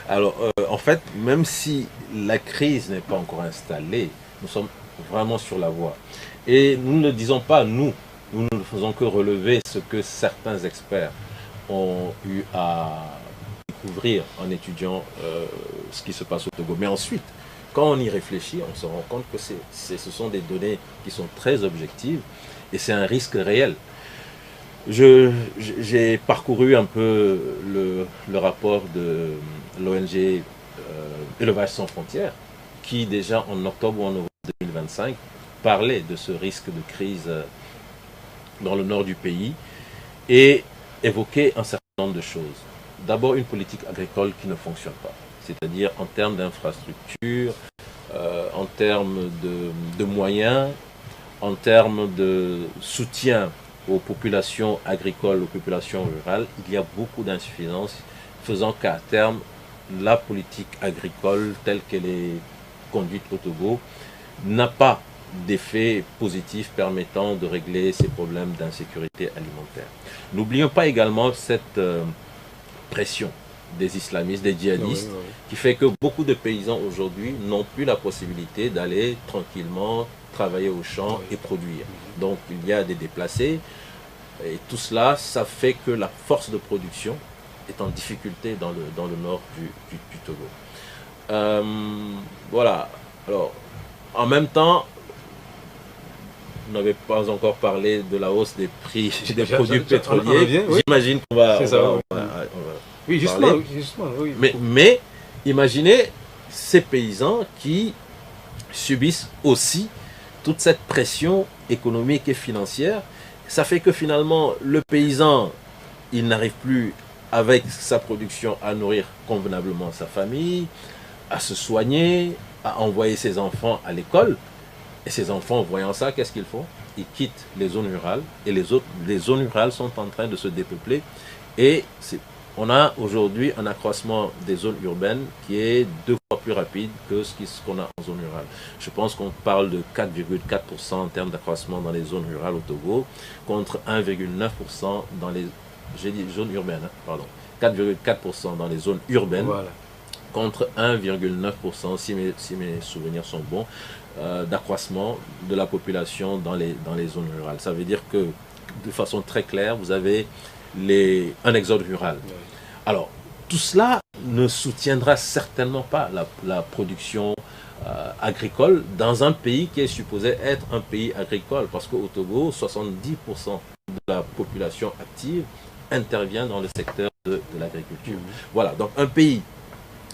Alors, en fait, même si la crise n'est pas encore installée, nous sommes vraiment sur la voie. Et nous ne disons pas nous ne faisons que relever ce que certains experts ont eu à découvrir en étudiant ce qui se passe au Togo. Mais ensuite, quand on y réfléchit, on se rend compte que ce sont des données qui sont très objectives et c'est un risque réel. J'ai parcouru un peu le rapport de l'ONG Élevage sans frontières qui déjà en octobre ou en novembre 2025 parlait de ce risque de crise dans le nord du pays et évoquait un certain nombre de choses. D'abord une politique agricole qui ne fonctionne pas, c'est-à-dire en termes d'infrastructures, en termes de moyens, en termes de soutien aux populations agricoles, aux populations rurales, il y a beaucoup d'insuffisances, faisant qu'à terme, la politique agricole telle qu'elle est conduite au Togo n'a pas d'effet positif permettant de régler ces problèmes d'insécurité alimentaire. N'oublions pas également cette pression des islamistes, des djihadistes, qui fait que beaucoup de paysans aujourd'hui n'ont plus la possibilité d'aller tranquillement travailler au champ et produire. Donc il y a des déplacés et tout cela, ça fait que la force de production est en difficulté dans le nord du Togo. Voilà. Alors, en même temps, vous n'avez pas encore parlé de la hausse des prix des produits pétroliers. J'imagine qu'on va, oui, justement, oui. Mais imaginez ces paysans qui subissent aussi toute cette pression économique et financière. Ça fait que finalement, le paysan, il n'arrive plus avec sa production à nourrir convenablement sa famille, à se soigner, à envoyer ses enfants à l'école. Et ces enfants, voyant ça, qu'est-ce qu'ils font? Ils quittent les zones rurales et les zones rurales sont en train de se dépeupler. Et on a aujourd'hui un accroissement des zones urbaines qui est 2 fois plus rapide que ce qu'on a en zone rurale. Je pense qu'on parle de 4,4% en termes d'accroissement dans les zones rurales au Togo, contre 1,9% dans les zones urbaines, pardon. 4,4% dans les zones urbaines, voilà, contre 1,9%, si mes souvenirs sont bons, d'accroissement de la population dans les zones rurales. Ça veut dire que, de façon très claire, vous avez un exode rural. Oui. Alors, tout cela ne soutiendra certainement pas la production agricole dans un pays qui est supposé être un pays agricole, parce qu'au Togo, 70% de la population active intervient dans le secteur de l'agriculture. Voilà, donc un pays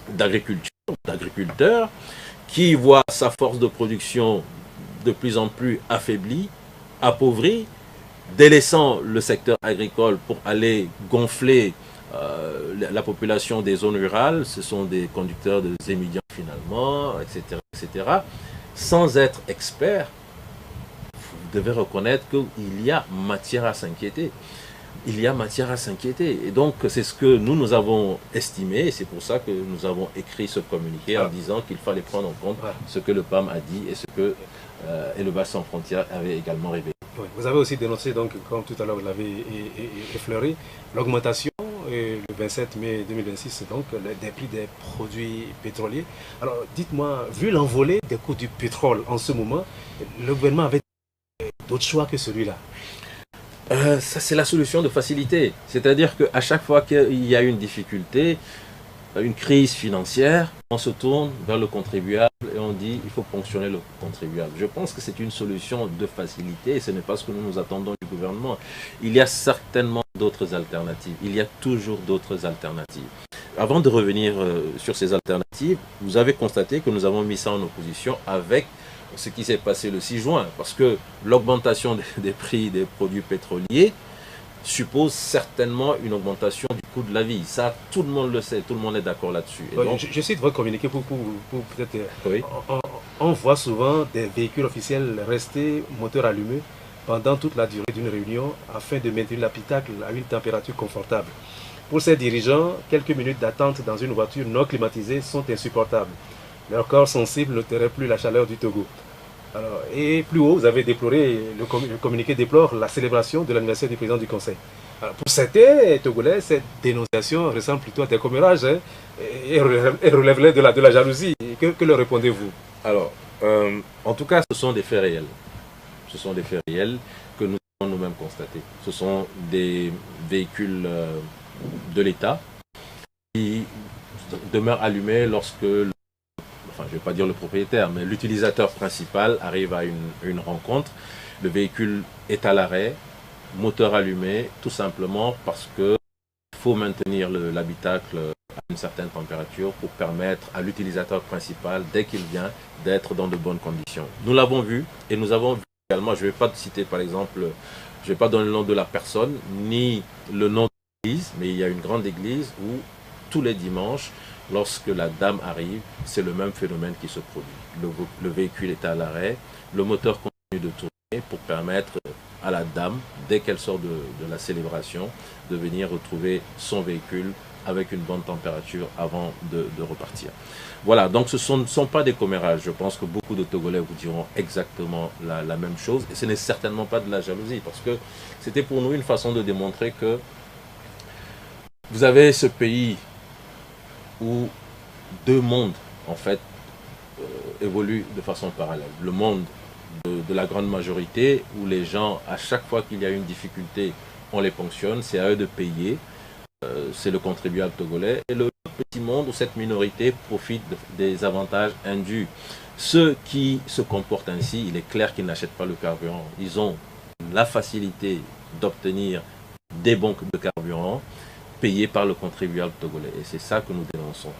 d'agriculteurs qui voit sa force de production de plus en plus affaiblie, appauvrie, délaissant le secteur agricole pour aller gonfler la population des zones rurales. Ce sont des conducteurs de émigrants finalement, etc., etc. Sans être expert, vous devez reconnaître qu'il y a matière à s'inquiéter. il y a matière à s'inquiéter. Et donc, c'est ce que nous avons estimé, et c'est pour ça que nous avons écrit ce communiqué en disant qu'il fallait prendre en compte ce que le PAM a dit et ce que Élevage sans frontières avait également révélé. Oui. Vous avez aussi dénoncé, donc, comme tout à l'heure vous l'avez effleuré, l'augmentation le 27 mai 2026 donc, des prix des produits pétroliers. Alors, dites-moi, vu l'envolée des coûts du pétrole en ce moment, le gouvernement avait d'autres choix que celui-là? Ça, c'est la solution de facilité. C'est-à-dire qu'à chaque fois qu'il y a une difficulté, une crise financière, on se tourne vers le contribuable et on dit il faut ponctionner le contribuable. Je pense que c'est une solution de facilité et ce n'est pas ce que nous attendons du gouvernement. Il y a certainement d'autres alternatives. Il y a toujours d'autres alternatives. Avant de revenir sur ces alternatives, vous avez constaté que nous avons mis ça en opposition avec ce qui s'est passé le 6 juin. Parce que l'augmentation des prix des produits pétroliers suppose certainement une augmentation du coût de la vie. Ça, tout le monde le sait, tout le monde est d'accord là-dessus. Je cite votre communiqué pour peut-être... Oui. On voit souvent des véhicules officiels rester moteur allumé pendant toute la durée d'une réunion afin de maintenir l'habitacle à une température confortable. Pour ces dirigeants, quelques minutes d'attente dans une voiture non climatisée sont insupportables. Leur corps sensible ne tolère plus la chaleur du Togo. Alors, et plus haut, vous avez déploré, le communiqué déplore la célébration de l'anniversaire du président du Conseil. Alors, pour certains Togolais, cette dénonciation ressemble plutôt à des commérages et relèverait de la jalousie. Que leur répondez-vous? Alors, en tout cas, ce sont des faits réels. Ce sont des faits réels que nous avons nous-mêmes constatés. Ce sont des véhicules de l'État qui demeurent allumés lorsque enfin je ne vais pas dire le propriétaire, mais l'utilisateur principal arrive à une rencontre, le véhicule est à l'arrêt, moteur allumé, tout simplement parce qu'il faut maintenir l'habitacle à une certaine température pour permettre à l'utilisateur principal, dès qu'il vient, d'être dans de bonnes conditions. Nous l'avons vu et nous avons vu également, je ne vais pas citer par exemple, je ne vais pas donner le nom de la personne, ni le nom de l'église, mais il y a une grande église où tous les dimanches, lorsque la dame arrive, c'est le même phénomène qui se produit. Le véhicule est à l'arrêt, le moteur continue de tourner pour permettre à la dame, dès qu'elle sort de la célébration, de venir retrouver son véhicule avec une bonne température avant de repartir. Voilà, donc ce ne sont pas des commérages. Je pense que beaucoup de Togolais vous diront exactement la même chose. Et ce n'est certainement pas de la jalousie, parce que c'était pour nous une façon de démontrer que vous avez ce pays où deux mondes, en fait, évoluent de façon parallèle. Le monde de la grande majorité, où les gens, à chaque fois qu'il y a une difficulté, on les ponctionne, c'est à eux de payer, c'est le contribuable togolais. Et le petit monde où cette minorité profite des avantages indus. Ceux qui se comportent ainsi, il est clair qu'ils n'achètent pas le carburant. Ils ont la facilité d'obtenir des bons de carburant, payé par le contribuable togolais. Et c'est ça que nous dénonçons.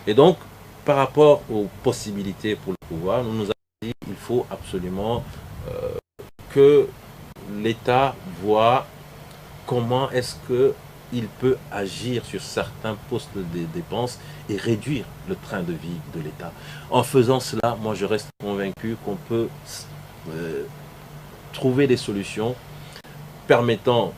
Et donc, par rapport aux possibilités pour le pouvoir, nous nous avons dit qu'il faut absolument que l'État voit comment est-ce qu'il peut agir sur certains postes de dépenses et réduire le train de vie de l'État. En faisant cela, moi je reste convaincu qu'on peut trouver des solutions permettant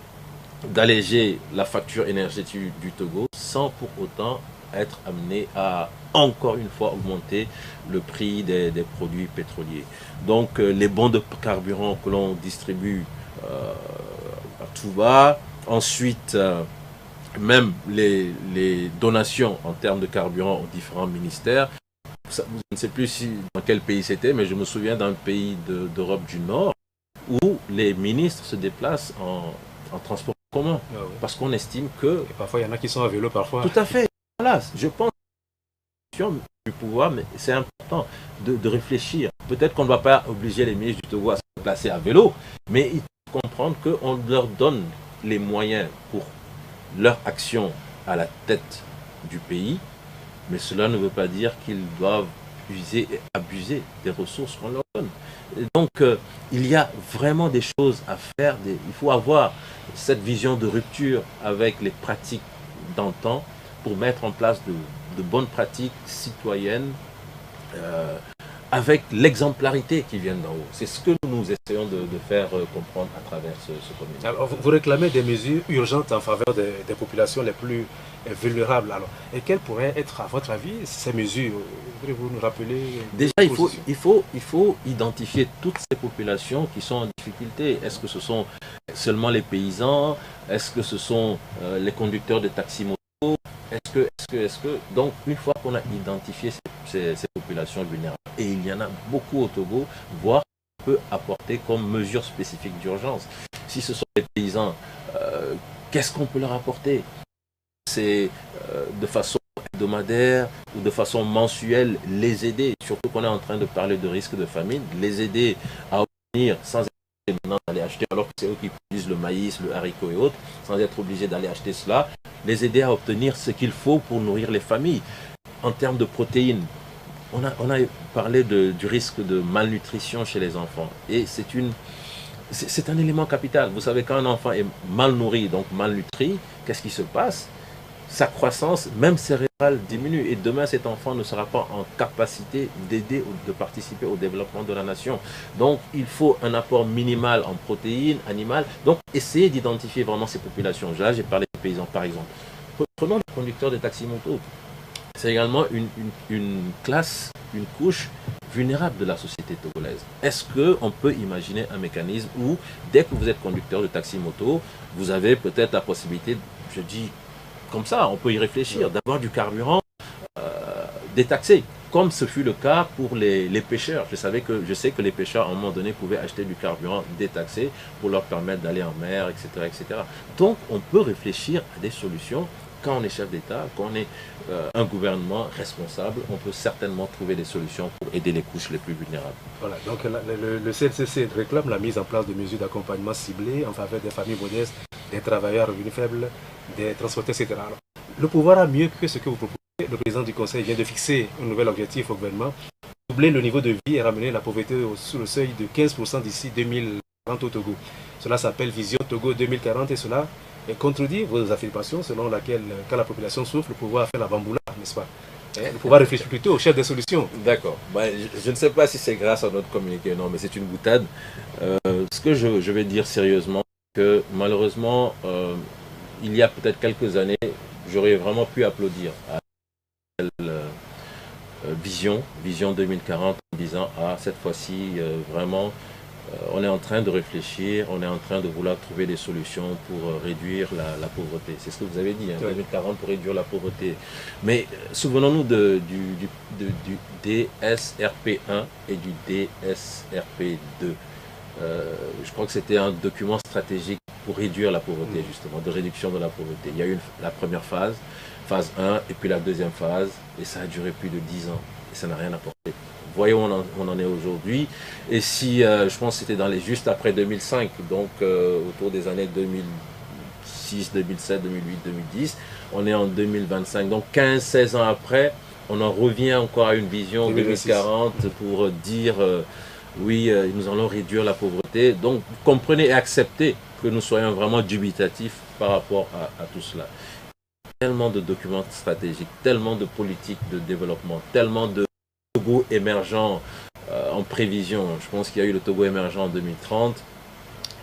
d'alléger la facture énergétique du Togo sans pour autant être amené à encore une fois augmenter le prix des produits pétroliers. Donc les bons de carburant que l'on distribue à tout va, ensuite même les donations en termes de carburant aux différents ministères. Je ne sais plus dans quel pays c'était, mais je me souviens d'un pays d'Europe du Nord où les ministres se déplacent en transport commun, ah oui. Parce qu'on estime que... Et parfois, il y en a qui sont à vélo, parfois. Tout à fait. Voilà, je pense du pouvoir, mais c'est important de réfléchir. Peut-être qu'on ne va pas obliger les ministres du Togo à se déplacer à vélo, mais il faut comprendre qu'on leur donne les moyens pour leur action à la tête du pays, mais cela ne veut pas dire qu'ils doivent user et abuser des ressources qu'on leur donne. Et donc, il y a vraiment des choses à faire. Il faut avoir cette vision de rupture avec les pratiques d'antan pour mettre en place de bonnes pratiques citoyennes avec l'exemplarité qui vient d'en haut. C'est ce que nous nous essayons de faire comprendre à travers ce communiqué. Alors, vous réclamez des mesures urgentes en faveur des populations les plus vulnérables. Alors, et quelles pourraient être, à votre avis, ces mesures? Voudriez-vous nous rappeler? Déjà, il faut identifier toutes ces populations qui sont en difficulté. Est-ce que ce sont seulement les paysans? Est-ce que ce sont les conducteurs de taxi-moto? Donc, une fois qu'on a identifié ces populations vulnérables, et il y en a beaucoup au Togo, voir ce qu'on peut apporter comme mesure spécifique d'urgence. Si ce sont les paysans, qu'est-ce qu'on peut leur apporter? C'est de façon hebdomadaire ou de façon mensuelle, les aider, surtout qu'on est en train de parler de risque de famine, les aider à obtenir sans être maintenant d'aller acheter, alors que c'est eux qui produisent le maïs, le haricot et autres, sans être obligés d'aller acheter cela, les aider à obtenir ce qu'il faut pour nourrir les familles. En termes de protéines, on a parlé du risque de malnutrition chez les enfants, et c'est un élément capital. Vous savez, quand un enfant est mal nourri, donc malnutri, qu'est-ce qui se passe? Sa croissance, même cérébrale, diminue. Et demain, cet enfant ne sera pas en capacité d'aider ou de participer au développement de la nation. Donc, il faut un apport minimal en protéines animales. Donc, essayez d'identifier vraiment ces populations. Là, j'ai parlé des paysans, par exemple. Prenons les conducteurs de taxi-moto. C'est également une classe, une couche vulnérable de la société togolaise. Est-ce qu'on peut imaginer un mécanisme où, dès que vous êtes conducteur de taxi-moto, vous avez peut-être la possibilité, je dis comme ça, on peut y réfléchir, d'avoir du carburant détaxé, comme ce fut le cas pour les pêcheurs. Je sais que les pêcheurs, à un moment donné, pouvaient acheter du carburant détaxé pour leur permettre d'aller en mer, etc., etc. Donc, on peut réfléchir à des solutions. Quand on est chef d'État, quand on est un gouvernement responsable, on peut certainement trouver des solutions pour aider les couches les plus vulnérables. Voilà, donc le CNCC réclame la mise en place de mesures d'accompagnement ciblées en faveur des familles modestes, des travailleurs à revenus faibles, des transporteurs, etc. Alors, le pouvoir a mieux que ce que vous proposez. Le président du Conseil vient de fixer un nouvel objectif au gouvernement, doubler le niveau de vie et ramener la pauvreté sous le seuil de 15% d'ici 2040 au Togo. Cela s'appelle Vision Togo 2040 et cela contredit vos affirmations selon laquelle quand la population souffre, le pouvoir fait la bamboula, n'est-ce pas? Le pouvoir réfléchit plutôt au chef des solutions. D'accord. Je ne sais pas si c'est grâce à notre communiqué, non, mais c'est une boutade. Ce que je vais dire sérieusement, que malheureusement, il y a peut-être quelques années, j'aurais vraiment pu applaudir à Vision 2040 en disant, ah, cette fois-ci, vraiment, on est en train de réfléchir, on est en train de vouloir trouver des solutions pour réduire la pauvreté. C'est ce que vous avez dit, hein, 2040 pour réduire la pauvreté. Mais souvenons-nous du DSRP1 et du DSRP2. Je crois que c'était un document stratégique pour réduire la pauvreté, justement, de réduction de la pauvreté. Il y a eu la première phase 1, et puis la deuxième phase, et ça a duré plus de 10 ans, et ça n'a rien apporté. Voyons où on en est aujourd'hui. Et si, je pense que c'était juste après 2005, donc autour des années 2006, 2007, 2008, 2010, on est en 2025. Donc 15-16 ans après, on en revient encore à une vision 2040 pour dire, oui, nous allons réduire la pauvreté. Donc comprenez et acceptez que nous soyons vraiment dubitatifs par rapport à tout cela. Tellement de documents stratégiques, tellement de politiques de développement, tellement de Togo émergent en prévision. Je pense qu'il y a eu le Togo émergent en 2030.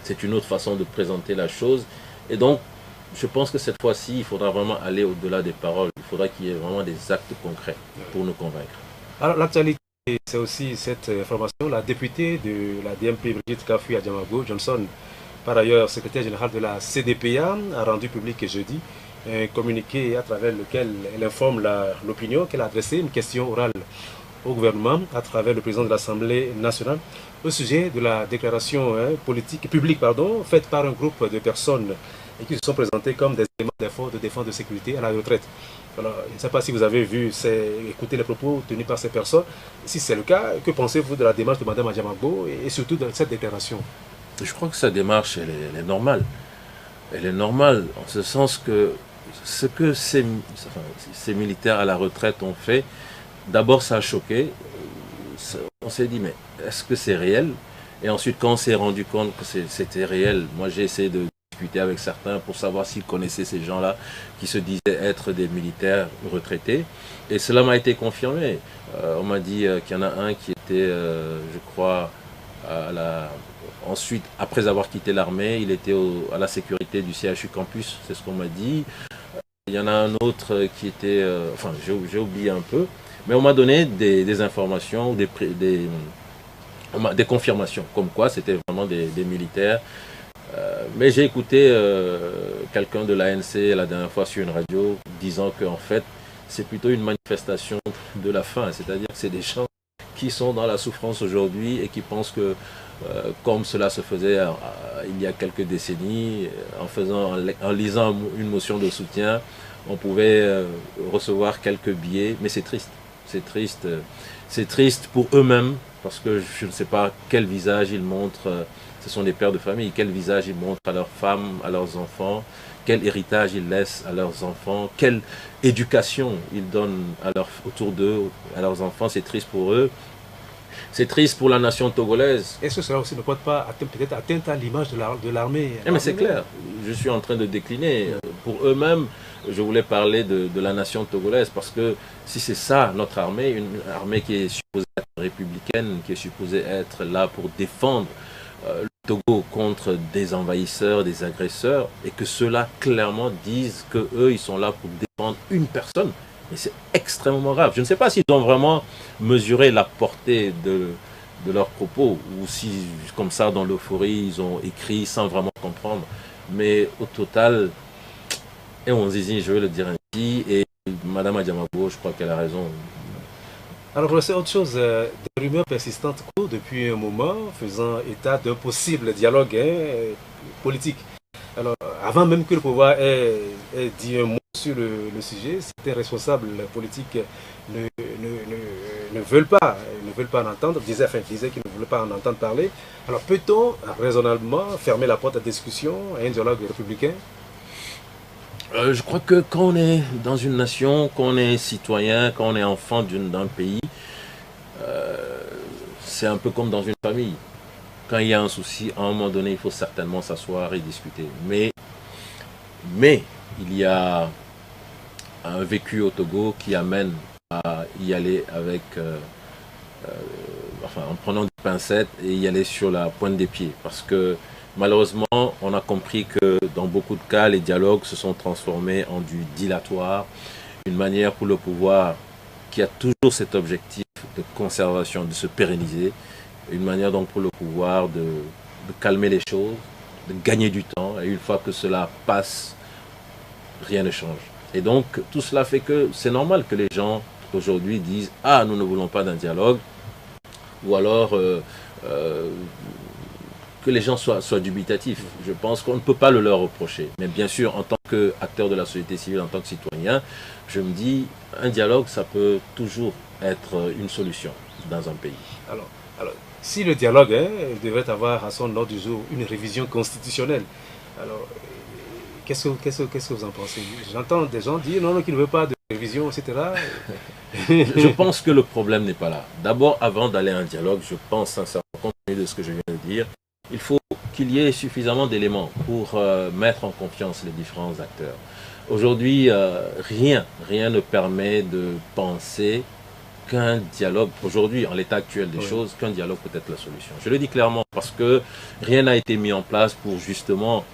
C'est une autre façon de présenter la chose. Et donc, je pense que cette fois-ci, il faudra vraiment aller au-delà des paroles. Il faudra qu'il y ait vraiment des actes concrets pour nous convaincre. Alors, l'actualité, c'est aussi cette information. La députée de la DMP, Brigitte Kafui Adjamago Johnson, par ailleurs secrétaire générale de la CDPA, a rendu public jeudi un communiqué à travers lequel elle informe l'opinion qu'elle a adressé une question orale au gouvernement à travers le président de l'Assemblée nationale au sujet de la déclaration publique faite par un groupe de personnes et qui se sont présentées comme des éléments d'effort de défense de sécurité à la retraite. Alors, je ne sais pas si vous avez écouté les propos tenus par ces personnes. Si c'est le cas, que pensez-vous de la démarche de Mme Adjamago et surtout de cette déclaration? Je crois que sa démarche, elle est normale. Elle est normale en ce sens que ce que ces militaires à la retraite ont fait, d'abord ça a choqué. On s'est dit, mais est-ce que c'est réel? Et ensuite, quand on s'est rendu compte que c'était réel, moi j'ai essayé de discuter avec certains pour savoir s'ils connaissaient ces gens-là qui se disaient être des militaires retraités. Et cela m'a été confirmé. On m'a dit qu'il y en a un qui était, je crois, Ensuite, après avoir quitté l'armée, il était à la sécurité du CHU Campus, c'est ce qu'on m'a dit. Il y en a un autre qui était... enfin, j'ai oublié un peu. Mais on m'a donné des informations, des confirmations, comme quoi c'était vraiment des militaires. Mais j'ai écouté quelqu'un de l'ANC la dernière fois sur une radio disant qu'en fait, c'est plutôt une manifestation de la faim. C'est-à-dire que c'est des gens qui sont dans la souffrance aujourd'hui et qui pensent que, comme cela se faisait il y a quelques décennies, en lisant une motion de soutien, on pouvait recevoir quelques billets. Mais c'est triste. C'est triste pour eux-mêmes, parce que je ne sais pas quel visage ils montrent. Ce sont des pères de famille. Quel visage ils montrent à leurs femmes, à leurs enfants, quel héritage ils laissent à leurs enfants, quelle éducation ils donnent autour d'eux, à leurs enfants. C'est triste pour eux. C'est triste pour la nation togolaise. Est-ce que cela aussi ne porte pas peut-être atteinte à l'image de l'armée? Mais c'est clair, je suis en train de décliner. Pour eux-mêmes, je voulais parler de la nation togolaise, parce que si c'est ça notre armée, une armée qui est supposée être républicaine, qui est supposée être là pour défendre le Togo contre des envahisseurs, des agresseurs, et que ceux-là clairement disent qu'eux, ils sont là pour défendre une personne, mais c'est extrêmement grave. Je ne sais pas s'ils ont vraiment mesuré la portée de leurs propos, ou si, comme ça, dans l'euphorie, ils ont écrit sans vraiment comprendre. Mais au total, et on zizi, je vais le dire ainsi, et Madame Adjamabo, je crois qu'elle a raison. Alors, c'est autre chose. Des rumeurs persistantes courent depuis un moment, faisant état d'un possible dialogue politique. Alors, avant même que le pouvoir ait dit un mot sur le sujet, certains responsables politiques ne veulent pas en entendre, disaient qu'ils ne veulent pas en entendre parler. Alors, peut-on raisonnablement fermer la porte à discussion, à un dialogue républicain? Je crois que quand on est dans une nation, quand on est citoyen, quand on est enfant d'un pays, c'est un peu comme dans une famille. Quand il y a un souci, à un moment donné, il faut certainement s'asseoir et discuter. Mais il y a un vécu au Togo qui amène à y aller avec, en prenant des pincettes et y aller sur la pointe des pieds. Parce que malheureusement, on a compris que dans beaucoup de cas, les dialogues se sont transformés en du dilatoire, une manière pour le pouvoir qui a toujours cet objectif de conservation, de se pérenniser, une manière donc pour le pouvoir de calmer les choses, de gagner du temps, et une fois que cela passe, rien ne change. Et donc, tout cela fait que c'est normal que les gens aujourd'hui disent « Ah, nous ne voulons pas d'un dialogue », ou alors que les gens soient dubitatifs. Je pense qu'on ne peut pas le leur reprocher. Mais bien sûr, en tant qu'acteur de la société civile, en tant que citoyen, je me dis, un dialogue, ça peut toujours être une solution dans un pays. Alors si le dialogue devait avoir à son ordre du jour une révision constitutionnelle, alors qu'est-ce que vous en pensez? J'entends des gens dire non, qu'ils ne veulent pas de révision, etc. Je pense que le problème n'est pas là. D'abord, avant d'aller à un dialogue, je pense sincèrement, compte tenu de ce que je viens de dire, il faut qu'il y ait suffisamment d'éléments pour mettre en confiance les différents acteurs. Aujourd'hui, rien ne permet de penser qu'un dialogue, aujourd'hui, en l'état actuel des choses, qu'un dialogue peut être la solution. Je le dis clairement parce que rien n'a été mis en place pour justement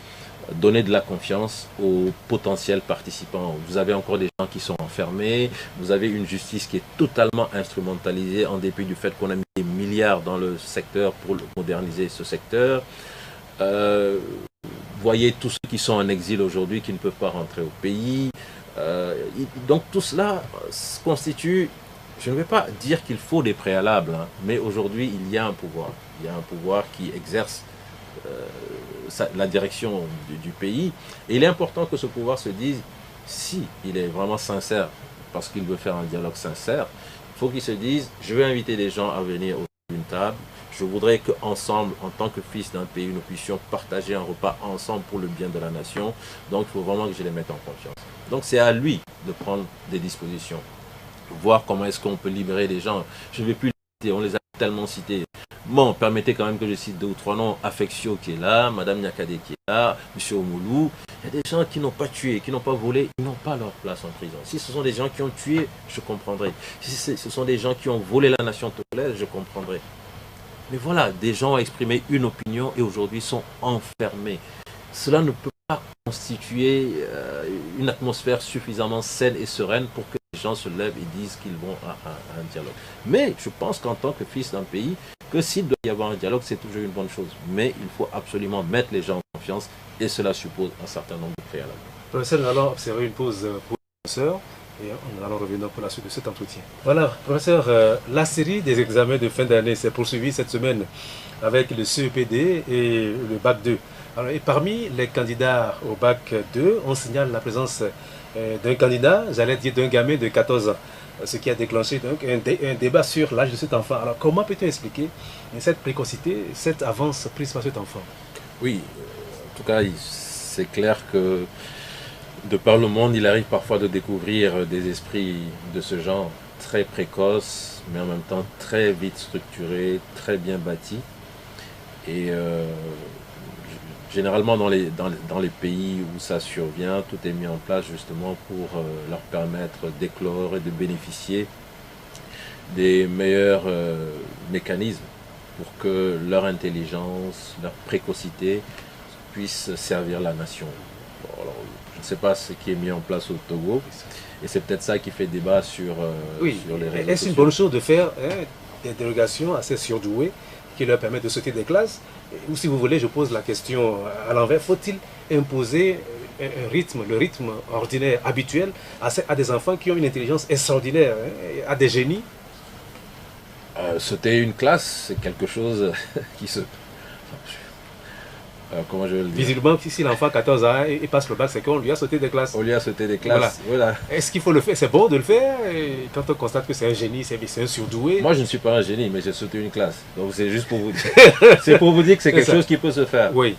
donner de la confiance aux potentiels participants. Vous avez encore des gens qui sont enfermés, vous avez une justice qui est totalement instrumentalisée en dépit du fait qu'on a mis des milliards dans le secteur pour moderniser ce secteur. Voyez tous ceux qui sont en exil aujourd'hui, qui ne peuvent pas rentrer au pays. Donc tout cela constitue, je ne vais pas dire qu'il faut des préalables, hein, mais aujourd'hui il y a un pouvoir. Il y a un pouvoir qui exerce la direction du pays. Et il est important que ce pouvoir se dise, si il est vraiment sincère, parce qu'il veut faire un dialogue sincère, il faut qu'il se dise, je vais inviter les gens à venir autour d'une table. Je voudrais qu'ensemble, en tant que fils d'un pays, nous puissions partager un repas ensemble pour le bien de la nation. Donc il faut vraiment que je les mette en confiance. Donc c'est à lui de prendre des dispositions. Voir comment est-ce qu'on peut libérer les gens. Je ne vais plus les citer, on les a tellement cités. Bon, permettez quand même que je cite 2 ou 3 noms. Affectio qui est là, Madame Nyakade qui est là, Monsieur Omoulou. Il y a des gens qui n'ont pas tué, qui n'ont pas volé, ils n'ont pas leur place en prison. Si ce sont des gens qui ont tué, je comprendrai. Si ce sont des gens qui ont volé la nation togolaise, je comprendrai. Mais voilà, des gens ont exprimé une opinion et aujourd'hui sont enfermés. Cela ne peut pas constituer une atmosphère suffisamment saine et sereine pour que les gens se lèvent et disent qu'ils vont à un dialogue. Mais je pense qu'en tant que fils d'un pays, que s'il doit y avoir un dialogue, c'est toujours une bonne chose. Mais il faut absolument mettre les gens en confiance et cela suppose un certain nombre de préalables. Professeur, nous allons observer une pause pour le professeur et nous allons revenir pour la suite de cet entretien. Voilà, professeur, la série des examens de fin d'année s'est poursuivie cette semaine avec le CEPD et le Bac 2. Alors, et parmi les candidats au Bac 2, on signale la présence d'un candidat, j'allais dire d'un gamin de 14 ans, ce qui a déclenché donc un débat sur l'âge de cet enfant. Alors comment peut-on expliquer cette précocité, cette avance prise par cet enfant? Oui, en tout cas, c'est clair que de par le monde, il arrive parfois de découvrir des esprits de ce genre très précoces, mais en même temps très vite structurés, très bien bâtis. Et généralement dans les pays où ça survient, tout est mis en place justement pour leur permettre d'éclore et de bénéficier des meilleurs mécanismes pour que leur intelligence, leur précocité puisse servir la nation. Bon, alors, je ne sais pas ce qui est mis en place au Togo, et c'est peut-être ça qui fait débat sur, sur les réseaux sociaux. Est-ce une bonne chose de faire des dérogations assez surdouées qui leur permettent de sauter des classes? Ou si vous voulez, je pose la question à l'envers, faut-il imposer un rythme, le rythme ordinaire, habituel, à des enfants qui ont une intelligence extraordinaire, à des génies? Sauter une classe, c'est quelque chose qui se... comment je vais le dire? Visiblement, si l'enfant a 14 ans et passe le bac, c'est qu'on lui a sauté des classes. On lui a sauté des classes, voilà. Est-ce qu'il faut le faire? C'est bon de le faire quand on constate que c'est un génie, c'est un surdoué? Moi, je ne suis pas un génie, mais j'ai sauté une classe. Donc c'est juste pour vous dire. C'est pour vous dire que c'est quelque chose qui peut se faire. Oui.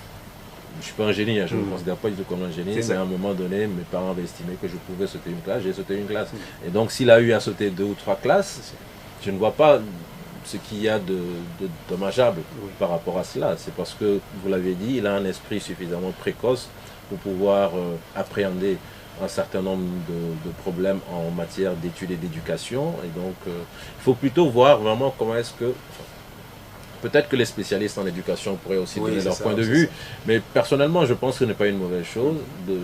Je ne suis pas un génie, je ne me considère pas du tout comme un génie, mais à un moment donné, mes parents avaient estimé que je pouvais sauter une classe, j'ai sauté une classe. Et donc s'il a eu à sauter 2 ou 3 classes, je ne vois pas ce qu'il y a de dommageable par rapport à cela. C'est parce que, vous l'avez dit, il a un esprit suffisamment précoce pour pouvoir appréhender un certain nombre de problèmes en matière d'études et d'éducation. Et donc, il faut plutôt voir vraiment comment est-ce que... Peut-être que les spécialistes en éducation pourraient aussi donner leur point de vue, mais personnellement, je pense que ce n'est pas une mauvaise chose de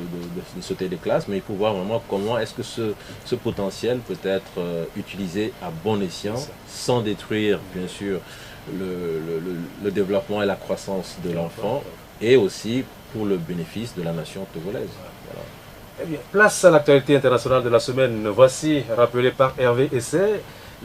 sauter des classes, mais il faut voir vraiment comment est-ce que ce potentiel peut être utilisé à bon escient, sans détruire, bien sûr, le développement et la croissance de l'enfant, et aussi pour le bénéfice de la nation togolaise. Voilà. Eh bien, place à l'actualité internationale de la semaine. Voici, rappelé par Hervé Essay,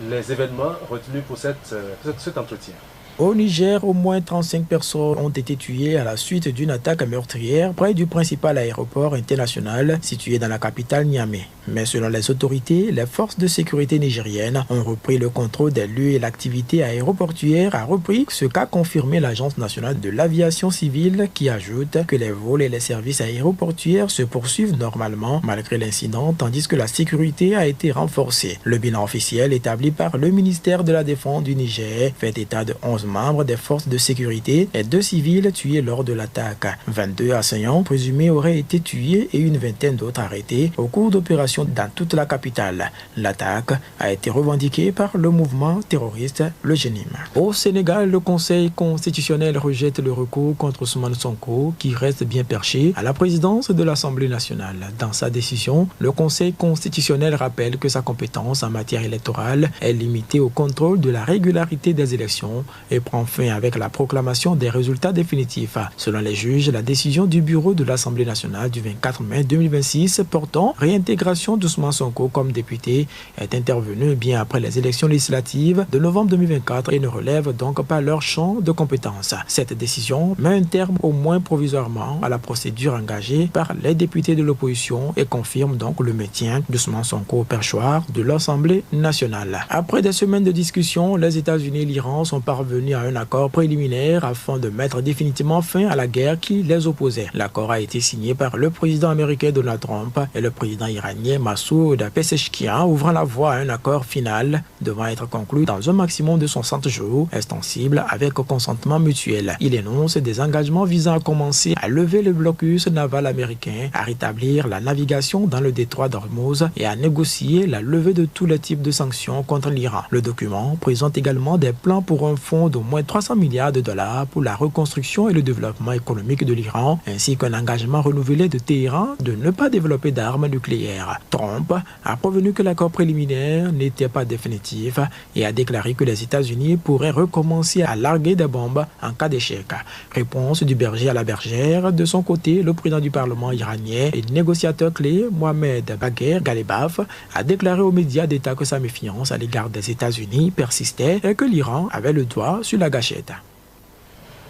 les événements retenus pour cet entretien. Au Niger, au moins 35 personnes ont été tuées à la suite d'une attaque meurtrière près du principal aéroport international situé dans la capitale Niamey. Mais selon les autorités, les forces de sécurité nigériennes ont repris le contrôle des lieux et l'activité aéroportuaire a repris, ce qu'a confirmé l'Agence nationale de l'aviation civile qui ajoute que les vols et les services aéroportuaires se poursuivent normalement malgré l'incident tandis que la sécurité a été renforcée. Le bilan officiel établi par le ministère de la Défense du Niger fait état de 11 membres des forces de sécurité et 2 civils tués lors de l'attaque. 22 assaillants présumés auraient été tués et une vingtaine d'autres arrêtés au cours d'opérations dans toute la capitale. L'attaque a été revendiquée par le mouvement terroriste le Jenim. Au Sénégal, le Conseil constitutionnel rejette le recours contre Ousmane Sonko qui reste bien perché à la présidence de l'Assemblée nationale. Dans sa décision, le Conseil constitutionnel rappelle que sa compétence en matière électorale est limitée au contrôle de la régularité des élections et prend fin avec la proclamation des résultats définitifs. Selon les juges, la décision du bureau de l'Assemblée nationale du 24 mai 2026 portant réintégration d'Ousmane Sonko comme député est intervenue bien après les élections législatives de novembre 2024 et ne relève donc pas leur champ de compétences. Cette décision met un terme au moins provisoirement à la procédure engagée par les députés de l'opposition et confirme donc le maintien d'Ousmane Sonko au perchoir de l'Assemblée nationale. Après des semaines de discussions, les États-Unis et l'Iran sont parvenus à un accord préliminaire afin de mettre définitivement fin à la guerre qui les opposait. L'accord a été signé par le président américain Donald Trump et le président iranien Massoud Pezeshkian, ouvrant la voie à un accord final devant être conclu dans un maximum de 60 jours, extensible avec consentement mutuel. Il énonce des engagements visant à commencer à lever le blocus naval américain, à rétablir la navigation dans le détroit d'Ormuz et à négocier la levée de tous les types de sanctions contre l'Iran. Le document présente également des plans pour un fonds d'au moins 300 milliards de dollars pour la reconstruction et le développement économique de l'Iran, ainsi qu'un engagement renouvelé de Téhéran de ne pas développer d'armes nucléaires. Trump a prévenu que l'accord préliminaire n'était pas définitif et a déclaré que les États-Unis pourraient recommencer à larguer des bombes en cas d'échec. Réponse du berger à la bergère. De son côté, le président du Parlement iranien et négociateur clé, Mohamed Bagher Ghalibaf, a déclaré aux médias d'État que sa méfiance à l'égard des États-Unis persistait et que l'Iran avait le doigt sur la gâchette.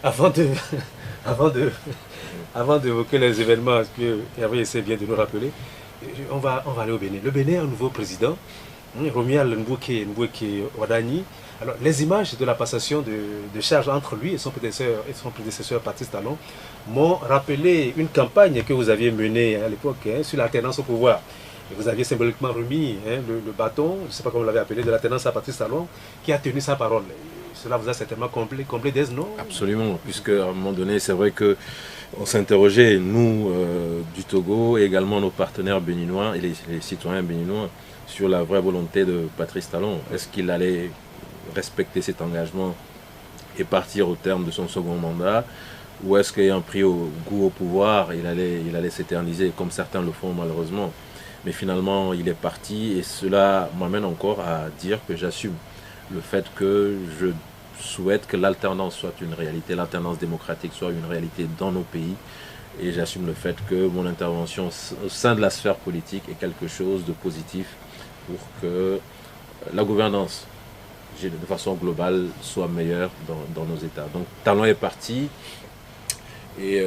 Avant d'évoquer les événements que Hervé essaie bien de nous rappeler, on va aller au Bénin. Le Bénin a un nouveau président, Romuald Mbouké Wadani. Alors, les images de la passation de charge entre lui et son prédécesseur Patrice Talon m'ont rappelé une campagne que vous aviez menée à l'époque sur l'alternance au pouvoir. Et vous aviez symboliquement remis le bâton, je ne sais pas comment vous l'avez appelé, de l'alternance à Patrice Talon, qui a tenu sa parole. Cela vous a certainement comblé d'aise, non? Absolument, puisque à un moment donné, c'est vrai qu'on s'interrogeait, nous, du Togo, et également nos partenaires béninois et les citoyens béninois, sur la vraie volonté de Patrice Talon. Est-ce qu'il allait respecter cet engagement et partir au terme de son second mandat, ou est-ce qu'ayant pris goût au pouvoir, il allait s'éterniser, comme certains le font malheureusement. Mais finalement, il est parti, et cela m'amène encore à dire que j'assume le fait que je souhaite que l'alternance soit une réalité, l'alternance démocratique soit une réalité dans nos pays, et j'assume le fait que mon intervention au sein de la sphère politique est quelque chose de positif pour que la gouvernance de façon globale soit meilleure dans nos États. Donc Talon est parti, et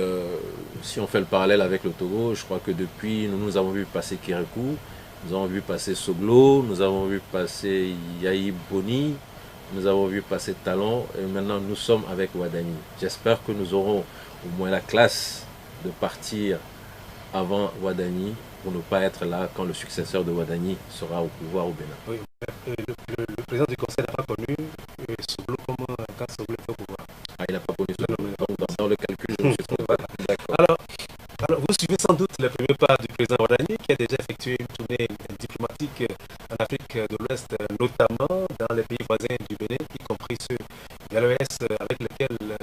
si on fait le parallèle avec le Togo, je crois que depuis, nous avons vu passer Kérékou, nous avons vu passer Soglo, nous avons vu passer Yahi Boni, nous avons vu passer Talon, et maintenant nous sommes avec Wadani. J'espère que nous aurons au moins la classe de partir avant Wadani, pour ne pas être là quand le successeur de Wadani sera au pouvoir au Bénin. Oui, le président du conseil n'a pas connu Soglo comme quand Soglo était au pouvoir. Ah, il n'a pas connu Soglo. Donc dans le calcul, je me suis trompé. Alors, vous suivez sans doute les premiers pas du président Wadani, qui a déjà effectué une tournée diplomatique en Afrique de l'Ouest, notamment dans les pays voisins du Bénin, y compris ceux de l'OS avec lesquels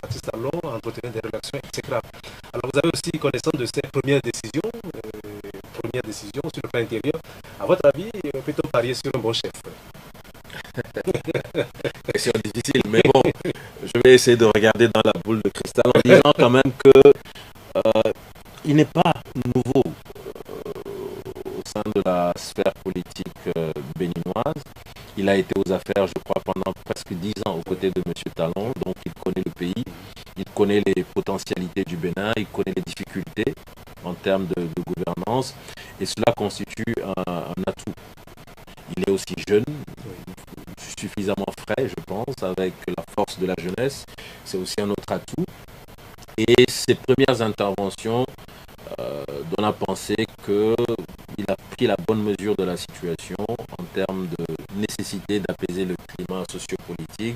Patrice Talon entretenait des relations exécrables. Alors, vous avez aussi connaissance de ces premières décisions sur le plan intérieur. À votre avis, peut-on parier sur un bon chef? Question difficile, mais bon, je vais essayer de regarder dans la boule de cristal en disant quand même que il n'est pas nouveau au sein de la sphère politique béninoise. Il a été aux affaires, je crois, pendant presque 10 ans aux côtés de M. Talon, donc il connaît le pays, il connaît les potentialités du Bénin, il connaît les difficultés en termes de gouvernance, et cela constitue un atout. Il est aussi jeune, suffisamment frais, je pense, avec la force de la jeunesse, c'est aussi un autre atout. Et ses premières interventions donnent à penser qu'il a pris la bonne mesure de la situation en termes de nécessité d'apaiser le climat sociopolitique,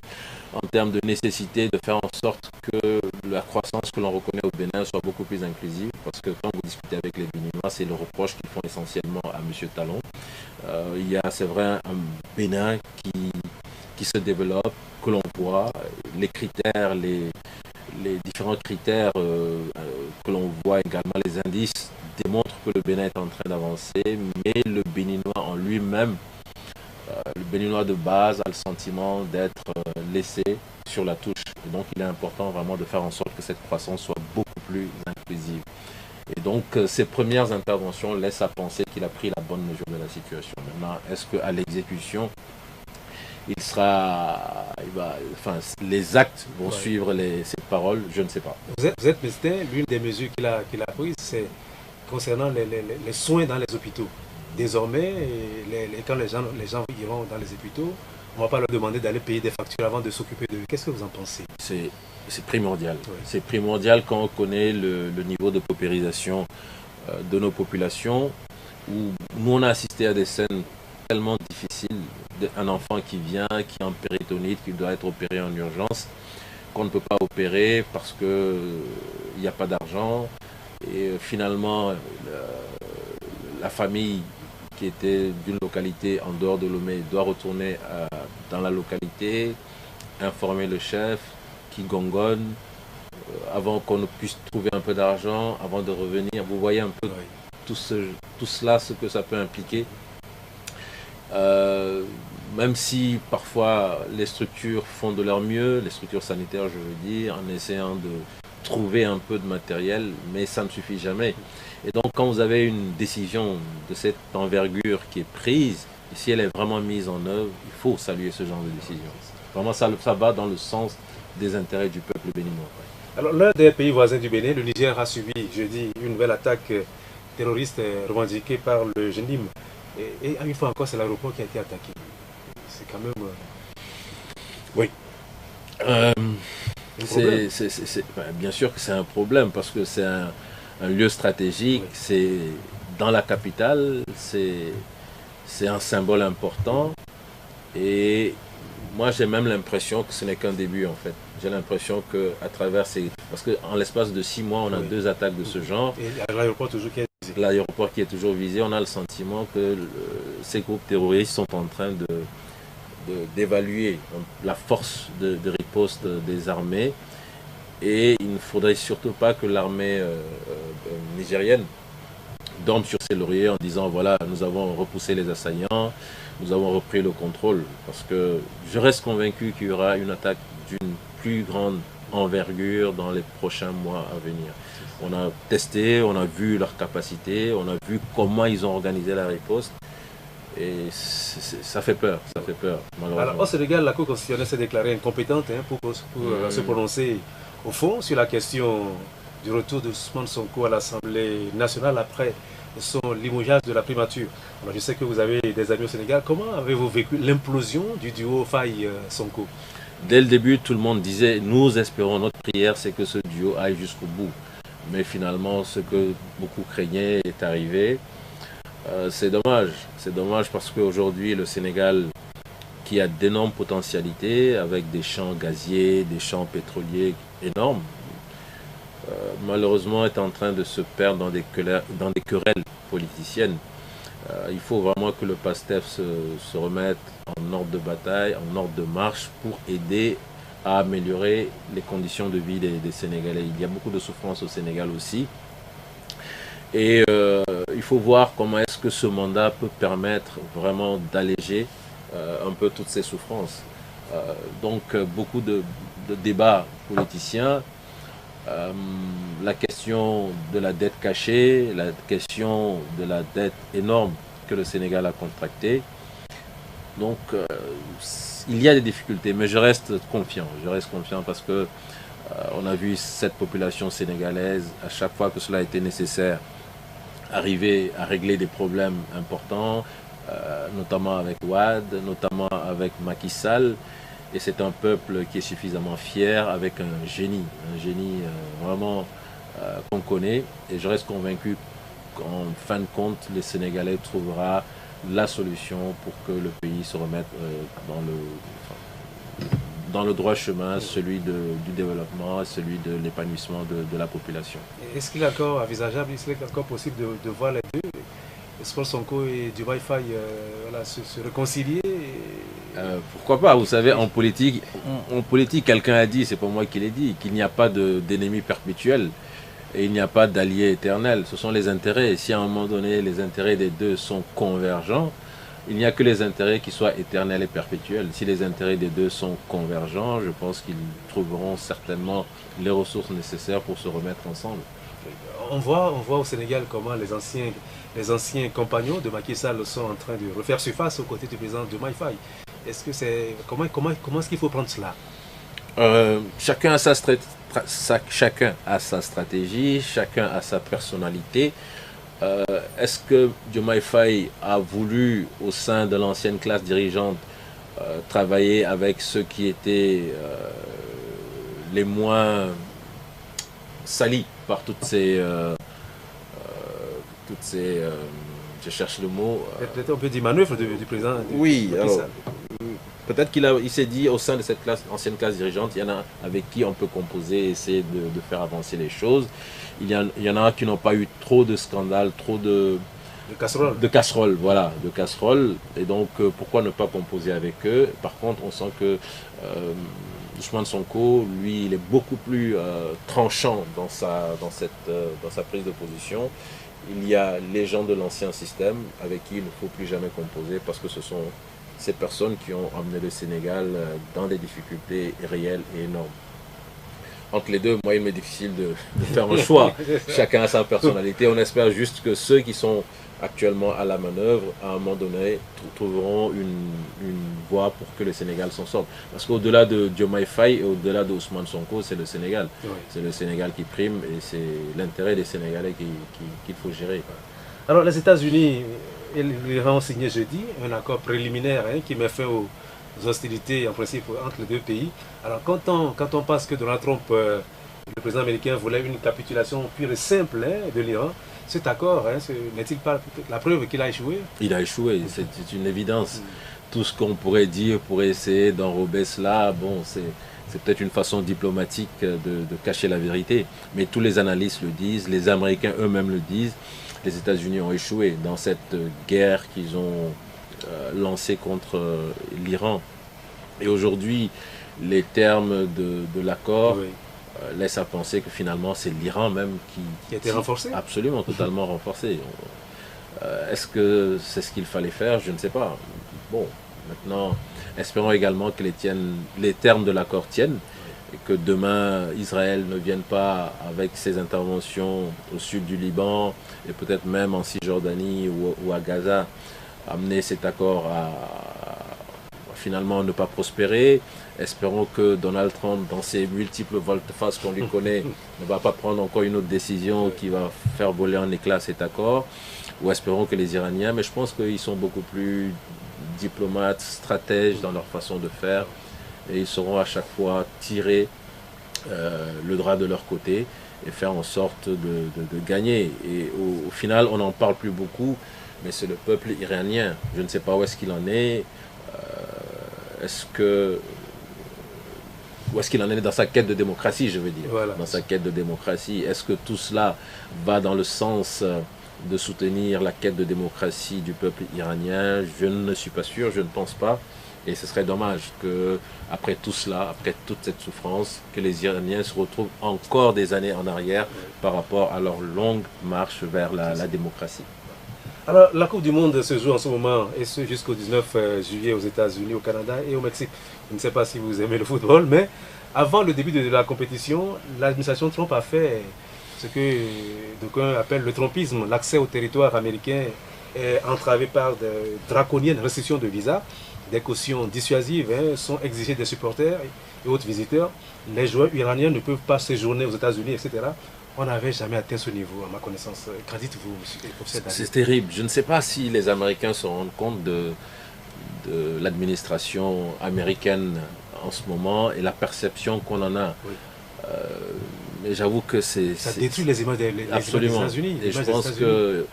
en termes de nécessité de faire en sorte que la croissance que l'on reconnaît au Bénin soit beaucoup plus inclusive, parce que quand vous discutez avec les Béninois, c'est le reproche qu'ils font essentiellement à M. Talon. Il y a, c'est vrai, un Bénin qui se développe, que l'on voit, les critères, les différents critères que l'on voit également, les indices démontrent que le Bénin est en train d'avancer, mais le Béninois en lui-même, le Béninois de base a le sentiment d'être laissé sur la touche. Et donc il est important vraiment de faire en sorte que cette croissance soit beaucoup plus inclusive. Et donc ces premières interventions laissent à penser qu'il a pris la bonne mesure de la situation. Maintenant, est-ce qu'à l'exécution, les actes vont suivre ces paroles? Je ne sais pas. Vous êtes ministère, l'une des mesures qu'il a prises, c'est concernant les soins dans les hôpitaux. Désormais, quand les gens iront dans les hôpitaux, on ne va pas leur demander d'aller payer des factures avant de s'occuper d'eux. Qu'est-ce que vous en pensez? C'est primordial. Oui. C'est primordial quand on connaît le niveau de paupérisation de nos populations, où nous on a assisté à des scènes tellement difficiles, un enfant qui vient, qui est en péritonite, qui doit être opéré en urgence, qu'on ne peut pas opérer parce qu'il n'y a pas d'argent, et finalement la famille qui était d'une localité en dehors de Lomé doit retourner dans la localité, informer le chef, qui gongonne, avant qu'on ne puisse trouver un peu d'argent, avant de revenir. Vous voyez un peu tout cela, ce que ça peut impliquer. Même si parfois les structures font de leur mieux, les structures sanitaires je veux dire, en essayant de trouver un peu de matériel, mais ça ne suffit jamais. Et donc quand vous avez une décision de cette envergure qui est prise, et si elle est vraiment mise en œuvre, il faut saluer ce genre de décision. Vraiment ça va dans le sens des intérêts du peuple béninois. Alors l'un des pays voisins du Bénin, le Niger, a subi jeudi une nouvelle attaque terroriste revendiquée par le GENIM. Et une fois encore, c'est l'aéroport qui a été attaqué. C'est quand même... Oui. Bien sûr que c'est un problème parce que c'est un lieu stratégique, c'est dans la capitale, c'est un symbole important. Et moi, j'ai même l'impression que ce n'est qu'un début en fait. J'ai l'impression qu'à travers ces... Parce qu'en l'espace de 6 mois, on a 2 attaques de ce genre. Et l'aéroport toujours qui est visé. L'aéroport qui est toujours visé, on a le sentiment que ces groupes terroristes sont en train d'évaluer la force de riposte des armées. Et il ne faudrait surtout pas que l'armée nigérienne dorme sur ses lauriers en disant voilà, nous avons repoussé les assaillants, nous avons repris le contrôle. Parce que je reste convaincu qu'il y aura une attaque d'une plus grande envergure dans les prochains mois à venir. On a testé, on a vu leurs capacités, on a vu comment ils ont organisé la riposte. Et ça fait peur, malheureusement. Alors au Sénégal, la Cour constitutionnelle s'est déclarée incompétente pour se prononcer au fond sur la question du retour de Ousmane Sonko à l'Assemblée nationale après son limogeage de la primature. Alors je sais que vous avez des amis au Sénégal. Comment avez-vous vécu l'implosion du duo Faye-Sonko? Dès le début, tout le monde disait, nous espérons, notre prière, c'est que ce duo aille jusqu'au bout. Mais finalement, ce que beaucoup craignaient est arrivé. C'est dommage parce qu'aujourd'hui, le Sénégal, qui a d'énormes potentialités, avec des champs gaziers, des champs pétroliers énormes, malheureusement est en train de se perdre dans des querelles politiciennes. Il faut vraiment que le PASTEF se remette en ordre de bataille, en ordre de marche pour aider à améliorer les conditions de vie des Sénégalais. Il y a beaucoup de souffrance au Sénégal aussi. Et il faut voir comment est-ce que ce mandat peut permettre vraiment d'alléger un peu toutes ces souffrances. Donc beaucoup de débats politiciens. La question de la dette cachée, la question de la dette énorme que le Sénégal a contractée. Donc il y a des difficultés, mais je reste confiant parce que on a vu cette population sénégalaise, à chaque fois que cela a été nécessaire, arriver à régler des problèmes importants, notamment avec Ouad, notamment avec Macky Sall. Et c'est un peuple qui est suffisamment fier, avec un génie vraiment qu'on connaît. Et je reste convaincu qu'en fin de compte, les Sénégalais trouvera la solution pour que le pays se remette dans le droit chemin, celui du développement, celui de l'épanouissement de la population. Est-ce qu'il est encore envisageable, est-ce qu'il est encore possible de voir les deux, Ousmane Sonko et Diomaye Faye, se réconcilier? Pourquoi pas? Vous savez, en politique, quelqu'un a dit, c'est pas moi qui l'ai dit, qu'il n'y a pas d'ennemi perpétuel et il n'y a pas d'allié éternel. Ce sont les intérêts. Et si à un moment donné, les intérêts des deux sont convergents, il n'y a que les intérêts qui soient éternels et perpétuels. Si les intérêts des deux sont convergents, je pense qu'ils trouveront certainement les ressources nécessaires pour se remettre ensemble. On voit au Sénégal comment les anciens compagnons de Macky Sall sont en train de refaire surface aux côtés du président Diomaye Faye. Est-ce que c'est comment est-ce qu'il faut prendre cela? Chacun a sa stratégie, chacun a sa personnalité. Est-ce que Diomaye Faye a voulu, au sein de l'ancienne classe dirigeante, travailler avec ceux qui étaient les moins salis par toutes ces je cherche le mot. Peut-être un peu des manœuvres du président. Oui, alors peut-être qu'il s'est dit au sein de cette ancienne classe dirigeante, il y en a avec qui on peut composer, essayer de faire avancer les choses. Il y en a qui n'ont pas eu trop de scandales, trop de De casserole. De casserole, voilà, de casserole. Et donc, pourquoi ne pas composer avec eux? Par contre, on sent que Ousmane Sonko, lui, il est beaucoup plus tranchant dans sa prise de position. Il y a les gens de l'ancien système avec qui il ne faut plus jamais composer parce que ce sont ces personnes qui ont amené le Sénégal dans des difficultés réelles et énormes. Entre les deux, moi, il m'est difficile de faire un choix. Chacun a sa personnalité. On espère juste que ceux qui sont actuellement à la manœuvre, à un moment donné, trouveront une voie pour que le Sénégal s'en sorte. Parce qu'au-delà de Diomaye Faye et au-delà de Ousmane Sonko, c'est le Sénégal. Oui. C'est le Sénégal qui prime et c'est l'intérêt des Sénégalais qu'il faut gérer. Alors, les États-Unis et l'Iran ont signé jeudi un accord préliminaire qui met fin aux hostilités en principe entre les deux pays. Alors quand on pense que Donald Trump, le président américain, voulait une capitulation pure et simple de l'Iran, cet accord n'est-il pas la preuve qu'il a échoué? Il a échoué, c'est une évidence. Tout ce qu'on pourrait dire pour essayer d'enrober cela, bon, c'est peut-être une façon diplomatique de cacher la vérité. Mais tous les analystes le disent, les Américains eux-mêmes le disent. Les États-Unis ont échoué dans cette guerre qu'ils ont lancée contre l'Iran. Et aujourd'hui, les termes de l'accord laissent à penser que finalement c'est l'Iran même qui a été renforcé. Absolument, totalement renforcé. Est-ce que c'est ce qu'il fallait faire? Je ne sais pas. Bon, maintenant, espérons également que les termes de l'accord tiennent. Et que demain, Israël ne vienne pas avec ses interventions au sud du Liban et peut-être même en Cisjordanie ou à Gaza, amener cet accord à finalement ne pas prospérer. Espérons que Donald Trump, dans ses multiples volte-face qu'on lui connaît, ne va pas prendre encore une autre décision qui va faire voler en éclats cet accord. Ou espérons que les Iraniens, mais je pense qu'ils sont beaucoup plus diplomates, stratèges dans leur façon de faire. Et ils sauront à chaque fois tirer le drap de leur côté et faire en sorte de gagner. Et au final, on n'en parle plus beaucoup, mais c'est le peuple iranien. Je ne sais pas où est-ce qu'il en est. Où est-ce qu'il en est dans sa quête de démocratie, je veux dire. Voilà. Dans sa quête de démocratie. Est-ce que tout cela va dans le sens de soutenir la quête de démocratie du peuple iranien? Je ne suis pas sûr, je ne pense pas. Et ce serait dommage que, après tout cela, après toute cette souffrance, que les Iraniens se retrouvent encore des années en arrière par rapport à leur longue marche vers la démocratie. Alors, la Coupe du Monde se joue en ce moment, et ce jusqu'au 19 juillet aux États-Unis, au Canada et au Mexique. Je ne sais pas si vous aimez le football, mais avant le début de la compétition, l'administration Trump a fait ce que d'aucuns appellent le trumpisme. L'accès au territoire américain est entravé par de draconiennes restrictions de visa. Des cautions dissuasives sont exigées des supporters et autres visiteurs. Les joueurs iraniens ne peuvent pas séjourner aux États-Unis, etc. On n'avait jamais atteint ce niveau, à ma connaissance. Qu'en dites-vous, monsieur? C'est terrible. Je ne sais pas si les Américains se rendent compte de l'administration américaine en ce moment et la perception qu'on en a. Oui. Mais j'avoue que ça détruit les images des États-Unis. Et je pense que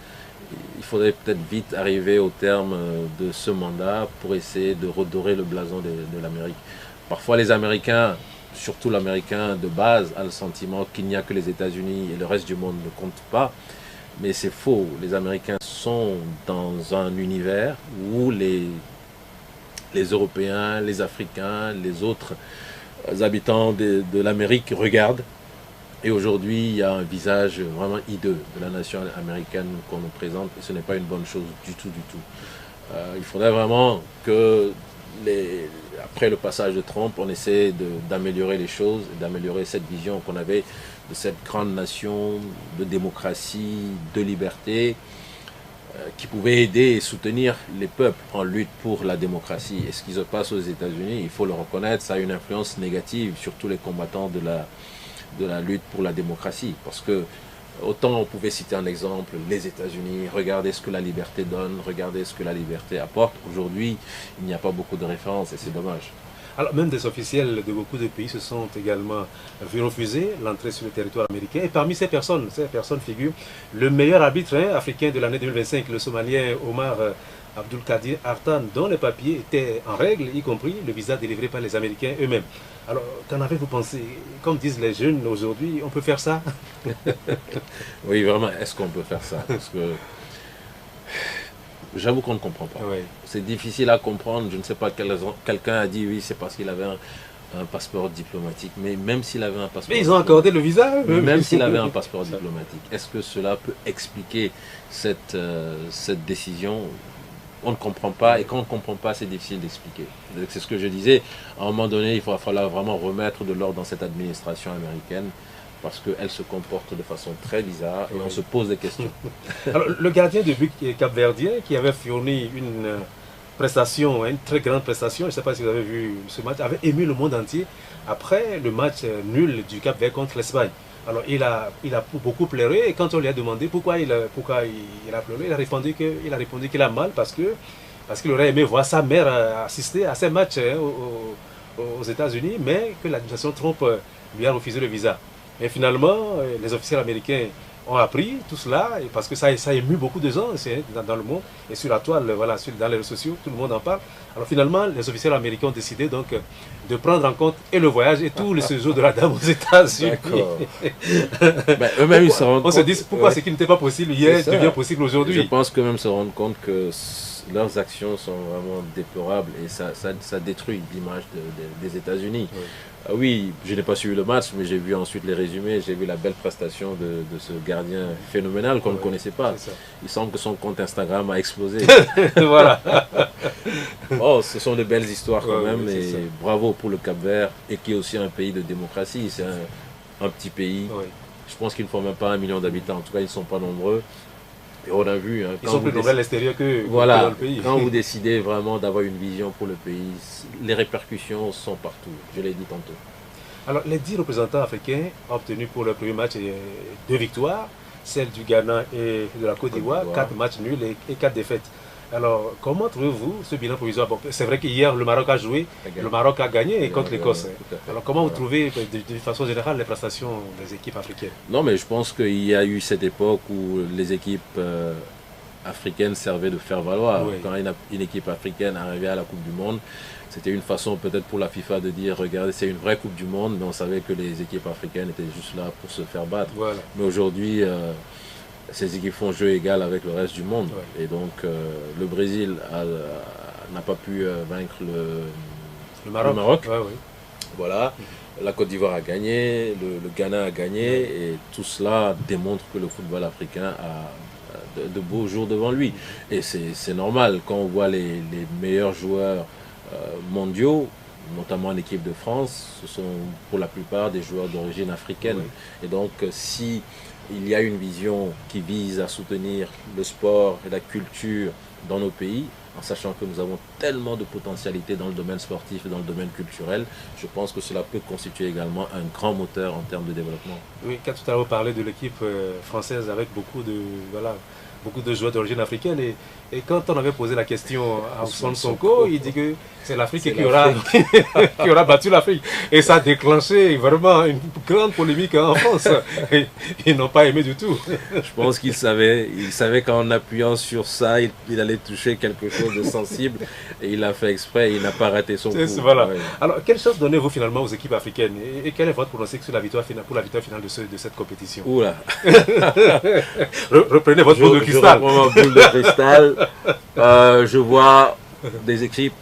il faudrait peut-être vite arriver au terme de ce mandat pour essayer de redorer le blason de l'Amérique. Parfois les Américains, surtout l'Américain de base, a le sentiment qu'il n'y a que les États-Unis et le reste du monde ne compte pas. Mais c'est faux. Les Américains sont dans un univers où les Européens, les Africains, les autres habitants de l'Amérique regardent. Et aujourd'hui, il y a un visage vraiment hideux de la nation américaine qu'on nous présente, et ce n'est pas une bonne chose du tout, du tout. Il faudrait vraiment que, après le passage de Trump, on essaie d'améliorer les choses, d'améliorer cette vision qu'on avait de cette grande nation de démocratie, de liberté, qui pouvait aider et soutenir les peuples en lutte pour la démocratie. Et ce qui se passe aux États-Unis, il faut le reconnaître, ça a une influence négative sur tous les combattants de la lutte pour la démocratie. Parce que autant on pouvait citer un exemple, les États-Unis, regardez ce que la liberté donne, regardez ce que la liberté apporte. Aujourd'hui, il n'y a pas beaucoup de références et c'est dommage. Alors même des officiels de beaucoup de pays se sont également vu refuser l'entrée sur le territoire américain. Et parmi ces personnes figure le meilleur arbitre africain de l'année 2025, le Somalien Omar Abdulkadir Artan, dont les papiers étaient en règle, y compris le visa délivré par les Américains eux-mêmes. Alors, qu'en avez-vous pensé? Comme disent les jeunes aujourd'hui, on peut faire ça? Oui, vraiment, est-ce qu'on peut faire ça? Parce que J'avoue qu'on ne comprend pas. Oui. C'est difficile à comprendre. Je ne sais pas, quelqu'un a dit oui, c'est parce qu'il avait un passeport diplomatique. Mais même s'il avait un passeport Mais ils ont accordé le visa. même s'il avait un passeport diplomatique, est-ce que cela peut expliquer cette décision? On ne comprend pas, et quand on ne comprend pas, c'est difficile d'expliquer. C'est ce que je disais. À un moment donné, il va falloir vraiment remettre de l'ordre dans cette administration américaine, parce qu'elle se comporte de façon très bizarre et on se pose des questions. Alors, le gardien de but capverdien qui avait fourni une prestation, une très grande prestation, je ne sais pas si vous avez vu ce match, avait ému le monde entier après le match nul du Cap-Vert contre l'Espagne. Alors il a beaucoup pleuré et quand on lui a demandé pourquoi il a pleuré, il a répondu qu'il a mal parce qu'il aurait aimé voir sa mère assister à ces matchs aux États-Unis, mais que l'administration Trump lui a refusé le visa. Et finalement, les officiels américains ont appris tout cela parce que ça a ému beaucoup de gens dans le monde et sur la toile, voilà, dans les réseaux sociaux, tout le monde en parle. Alors finalement, les officiels américains ont décidé donc de prendre en compte et le voyage et tout le séjour de la dame aux États-Unis. Ben, eux-mêmes, ils se rendent compte. On se dit pourquoi ce qui n'était pas possible hier devient possible aujourd'hui. Je pense qu'eux-mêmes se rendent compte que leurs actions sont vraiment déplorables et ça détruit l'image des États-Unis. Oui. Oui, je n'ai pas suivi le match, mais j'ai vu ensuite les résumés, j'ai vu la belle prestation de ce gardien phénoménal qu'on ne connaissait pas. Il semble que son compte Instagram a explosé. Voilà. Oh, ce sont de belles histoires quand même, et bravo pour le Cap-Vert, et qui est aussi un pays de démocratie. C'est un petit pays. Oui. Je pense qu'ils ne font même pas 1 million d'habitants, en tout cas ils ne sont pas nombreux. Et on a vu. Hein, ils sont plus nombreux à l'extérieur que voilà, dans le pays. Quand vous décidez vraiment d'avoir une vision pour le pays, les répercussions sont partout. Je l'ai dit tantôt. Alors, les 10 représentants africains ont obtenu pour leur premier match 2 victoires, celle du Ghana et de la Côte d'Ivoire, 4 matchs nuls et 4 défaites. Alors, comment trouvez-vous ce bilan provisoire? Bon, c'est vrai qu'hier, le Maroc a joué, le Maroc a gagné contre l'Écosse. Alors, comment vous trouvez, de façon générale, les prestations des équipes africaines? Non, mais je pense qu'il y a eu cette époque où les équipes africaines servaient de faire valoir. Oui. Quand une équipe africaine arrivait à la Coupe du Monde, c'était une façon peut-être pour la FIFA de dire, regardez, c'est une vraie Coupe du Monde, mais on savait que les équipes africaines étaient juste là pour se faire battre. Voilà. Mais aujourd'hui, ces équipes font jeu égal avec le reste du monde. Ouais. Et donc, le Brésil n'a pas pu vaincre le Maroc. Ouais, oui. Voilà. La Côte d'Ivoire a gagné, le Ghana a gagné, et tout cela démontre que le football africain a de beaux jours devant lui. Et c'est normal, quand on voit les meilleurs joueurs mondiaux, notamment l'équipe de France, ce sont pour la plupart des joueurs d'origine africaine. Oui. Et donc, si il y a une vision qui vise à soutenir le sport et la culture dans nos pays, en sachant que nous avons tellement de potentialités dans le domaine sportif et dans le domaine culturel, je pense que cela peut constituer également un grand moteur en termes de développement. Oui, quand tout à l'heure vous parlez de l'équipe française avec beaucoup de joueurs d'origine africaine, et quand on avait posé la question à Ousmane Sonko, il dit que c'est l'Afrique qui aura battu l'Afrique. Et ça a déclenché vraiment une grande polémique en France. Ils n'ont pas aimé du tout. Je pense qu'il savait qu'en appuyant sur ça, il allait toucher quelque chose de sensible, et il l'a fait exprès, il n'a pas raté son coup. Voilà. Ouais. Alors, quelle chance donnez-vous finalement aux équipes africaines, et quel est votre pronostic sur la victoire finale, pour la victoire finale de cette compétition? Oula. Reprenez votre boule de cristal. Je reprends ma boule de cristal. Je vois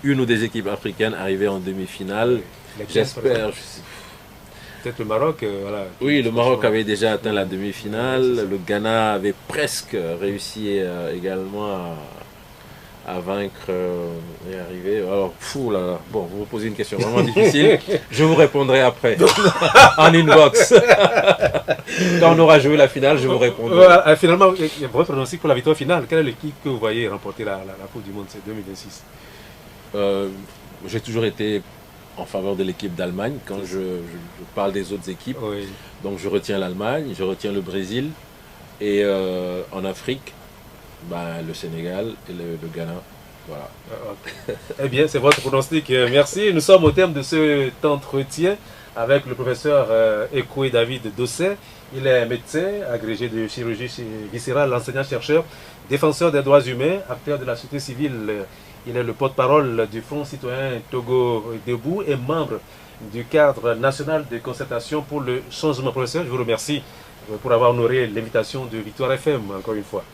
une ou des équipes africaines arriver en demi-finale. J'espère. Peut-être le Maroc. Voilà. Oui, le Maroc avait déjà atteint la demi-finale. Le Ghana avait presque réussi également à vaincre et arriver. Alors, fou là. Bon, vous me posez une question vraiment difficile. Je vous répondrai après en inbox. Quand on aura joué la finale, je vous répondrai. Voilà, finalement, votre pronostic pour la victoire finale, quelle est l'équipe que vous voyez remporter la Coupe du Monde 2026? J'ai toujours été en faveur de l'équipe d'Allemagne quand je parle des autres équipes. Oui. Donc je retiens l'Allemagne, je retiens le Brésil, et en Afrique, le Sénégal et le Ghana. Voilà. Okay. Eh bien, c'est votre pronostic. Merci. Nous sommes au terme de cet entretien avec le professeur Ekoué David Dosset. Il est médecin, agrégé de chirurgie viscérale, enseignant-chercheur, défenseur des droits humains, acteur de la société civile. Il est le porte-parole du Front citoyen Togo Debout et membre du cadre national de concertation pour le changement. Professeur, je vous remercie pour avoir honoré l'invitation de Victoire FM, encore une fois.